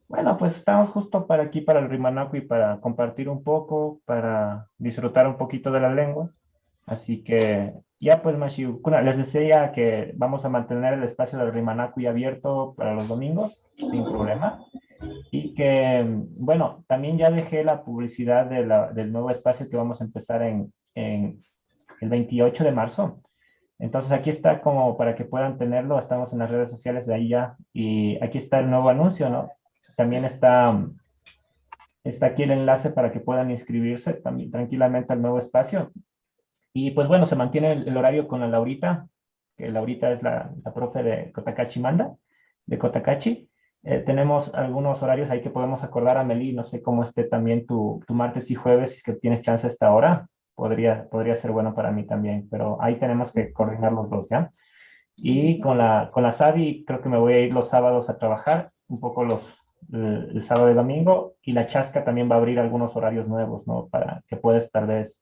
Speaker 1: bueno, pues estamos justo para aquí, para el Rimanaku y para compartir un poco, para disfrutar un poquito de la lengua. Así que, ya pues, Mashiukuna, les decía que vamos a mantener el espacio del Rimanaku abierto para los domingos, sin problema. Y que, bueno, también ya dejé la publicidad del nuevo espacio que vamos a empezar en el 28 de marzo. Entonces aquí está como para que puedan tenerlo, estamos en las redes sociales de ahí ya, y aquí está el nuevo anuncio, ¿no? También está aquí el enlace para que puedan inscribirse también tranquilamente al nuevo espacio. Y pues bueno, se mantiene el horario con la Laurita, que Laurita es la profe de Kotakachi Manda, de Kotakachi. Tenemos algunos horarios ahí que podemos acordar, Amelie, no sé cómo esté también tu martes y jueves, si es que tienes chance a esta hora, podría ser bueno para mí también, pero ahí tenemos que coordinar los dos, ¿ya? Y con la Sabi creo que me voy a ir los sábados a trabajar, un poco el sábado y domingo, y la Chasca también va a abrir algunos horarios nuevos, ¿no? Para que puedas tal vez,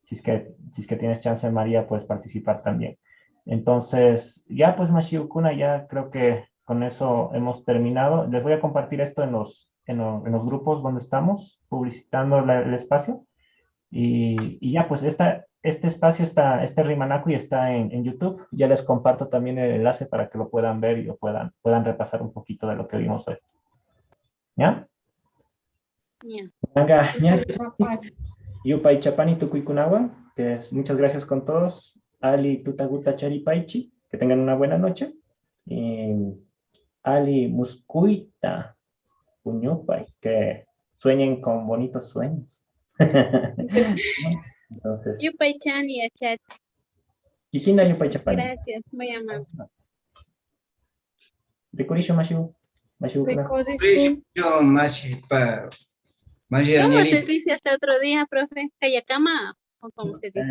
Speaker 1: si es que tienes chance, María, puedes participar también. Entonces, ya pues Mashiukuna, ya creo que con eso hemos terminado. Les voy a compartir esto en los grupos donde estamos, publicitando el espacio. Y ya pues este espacio está, este Rimanaku está en YouTube. Ya les comparto también el enlace para que lo puedan ver y lo puedan repasar un poquito de lo que vimos hoy. ¿Ya? Venga, Yupai Chapani Tukuikunawa, muchas gracias con todos. Ali Tutaguta Charipaichi, que tengan una buena noche. Y Ali Muskuita Puñupai, que sueñen con bonitos sueños. Entonces,
Speaker 6: Yupai Chan y Achat.
Speaker 1: Kikina Yupai Chapani.
Speaker 6: Gracias, muy amable.
Speaker 1: Rikurisho Mashiu.
Speaker 3: Recorrido.
Speaker 2: Yo más para Mashi
Speaker 6: ¿Cómo se
Speaker 2: Danielita.
Speaker 6: dice hasta otro día, profe? ¿Kayakama? ¿O cómo se dice?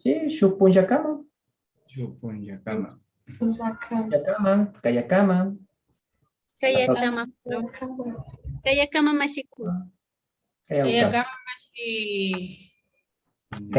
Speaker 1: Sí, Shupunyakama.
Speaker 2: Chupunyakama.
Speaker 3: Punjaka.
Speaker 1: Kayakama.
Speaker 6: Kayakama. Kayakama Mashiku.
Speaker 1: Kayakama.
Speaker 4: Kayakama mashi